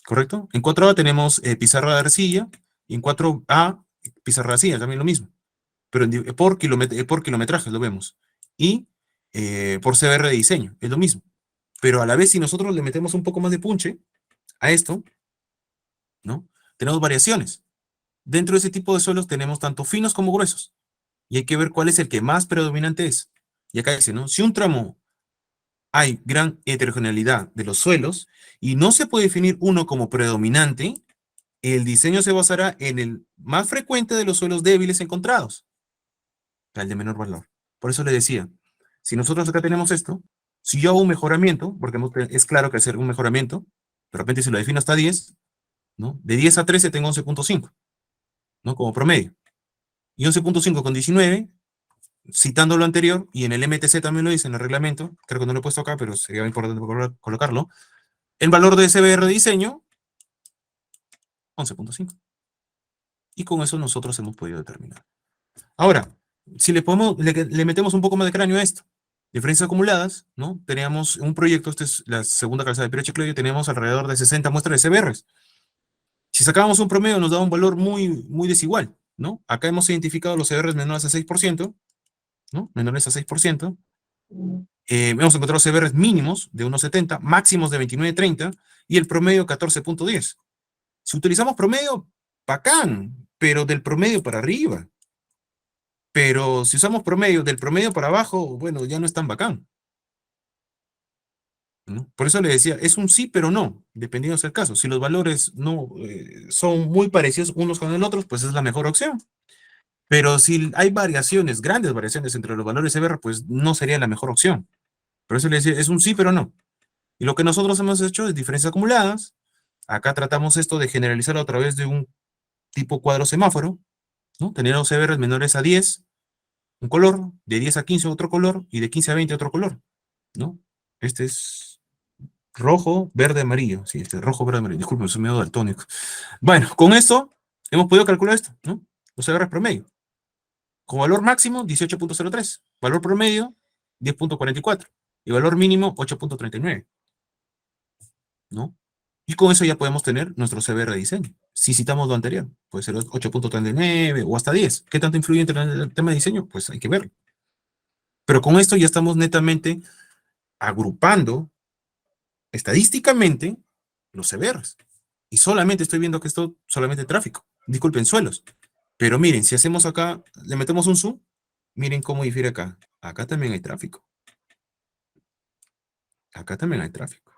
¿correcto? En 4A tenemos pizarra de arcilla, y en 4A pizarra de arcilla, también lo mismo, pero por kilometraje lo vemos. Y por CBR de diseño, es lo mismo. Pero a la vez, si nosotros le metemos un poco más de punche a esto, ¿no? Tenemos variaciones. Dentro de ese tipo de suelos tenemos tanto finos como gruesos. Y hay que ver cuál es el que más predominante es. Y acá dice, ¿no? Si un tramo hay gran heterogeneidad de los suelos y no se puede definir uno como predominante, el diseño se basará en el más frecuente de los suelos débiles encontrados, el de menor valor. Por eso le decía, si nosotros acá tenemos esto, si yo hago un mejoramiento, porque es claro que hacer un mejoramiento, de repente si lo defino hasta 10, ¿no? De 10 a 13 tengo 11.5, ¿no? Como promedio. Y 11.5 con 19, citando lo anterior, y en el MTC también lo dice, en el reglamento, creo que no lo he puesto acá, pero sería importante colocarlo, el valor de CBR de diseño, 11.5. Y con eso nosotros hemos podido determinar. Ahora, si le metemos un poco más de cráneo a esto, diferencias acumuladas, ¿no? Teníamos un proyecto, esta es la segunda calzada de Pirache Cloyo, teníamos alrededor de 60 muestras de CBRs. Si sacábamos un promedio, nos daba un valor muy, muy desigual, ¿no? Acá hemos identificado los CBRs menores a 6%, ¿no? Menores a 6%. Hemos encontrado CBRs mínimos de 1.70, máximos de 29.30 y el promedio 14.10. Si utilizamos promedio, bacán, pero del promedio para arriba. Pero si usamos promedio, del promedio para abajo, bueno, ya no es tan bacán, ¿no? Por eso le decía, es un sí, pero no, dependiendo del caso. Si los valores no son muy parecidos unos con el otro, pues es la mejor opción. Pero si hay variaciones, grandes variaciones entre los valores CBR, pues no sería la mejor opción. Por eso le decía, es un sí, pero no. Y lo que nosotros hemos hecho es diferencias acumuladas. Acá tratamos esto de generalizarlo a través de un tipo cuadro semáforo, ¿no? Tener los CBR menores a 10, un color, de 10 a 15 otro color, y de 15 a 20 otro color, ¿no? Este es rojo, verde, amarillo. Sí, este es rojo, verde, amarillo. Disculpen, soy medio daltónico. Bueno, con esto hemos podido calcular esto, ¿no? Los CBR promedio. Con valor máximo, 18.03. Valor promedio, 10.44. Y valor mínimo, 8.39, ¿no? Y con eso ya podemos tener nuestro CBR de diseño. Si citamos lo anterior, puede ser 8.39 o hasta 10. ¿Qué tanto influye en el tema de diseño? Pues hay que verlo. Pero con esto ya estamos netamente agrupando estadísticamente los CBRs. Y solamente estoy viendo que esto, solamente tráfico. Disculpen, suelos. Pero miren, si hacemos acá, le metemos un zoom, miren cómo difiere acá. Acá también hay tráfico. Acá también hay tráfico.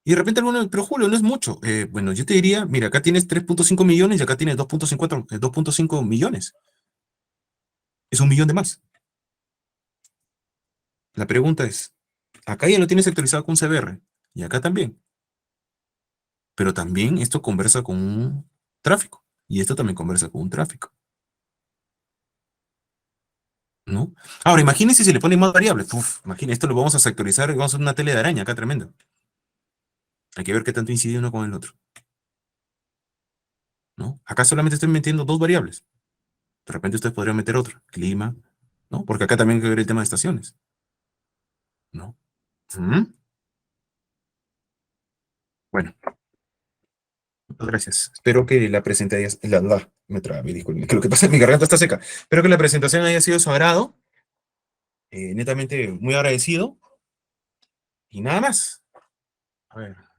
Y de repente alguno, pero Julio, no es mucho. Bueno, yo te diría, mira, acá tienes 3.5 millones y acá tienes 2.5 millones. Es 1 millón de más. La pregunta es, acá ya lo tienes sectorizado con CBR y acá también. Pero también esto conversa con un tráfico y esto también conversa con un tráfico, ¿no? Ahora, imagínense si le ponen más variables. Uf, imagínense, esto lo vamos a sectorizar y vamos a hacer una tele de araña acá tremenda. Hay que ver qué tanto incide uno con el otro, ¿no? Acá solamente estoy metiendo dos variables. De repente ustedes podrían meter otra, clima, ¿no? Porque acá también hay que ver el tema de estaciones, ¿no? Ujú. Bueno, muchas gracias. Espero que la presentación, me trabé, disculpen, que lo que pasa es que mi garganta está seca. Espero que la presentación haya sido de su agrado, netamente muy agradecido, y nada más. A ver.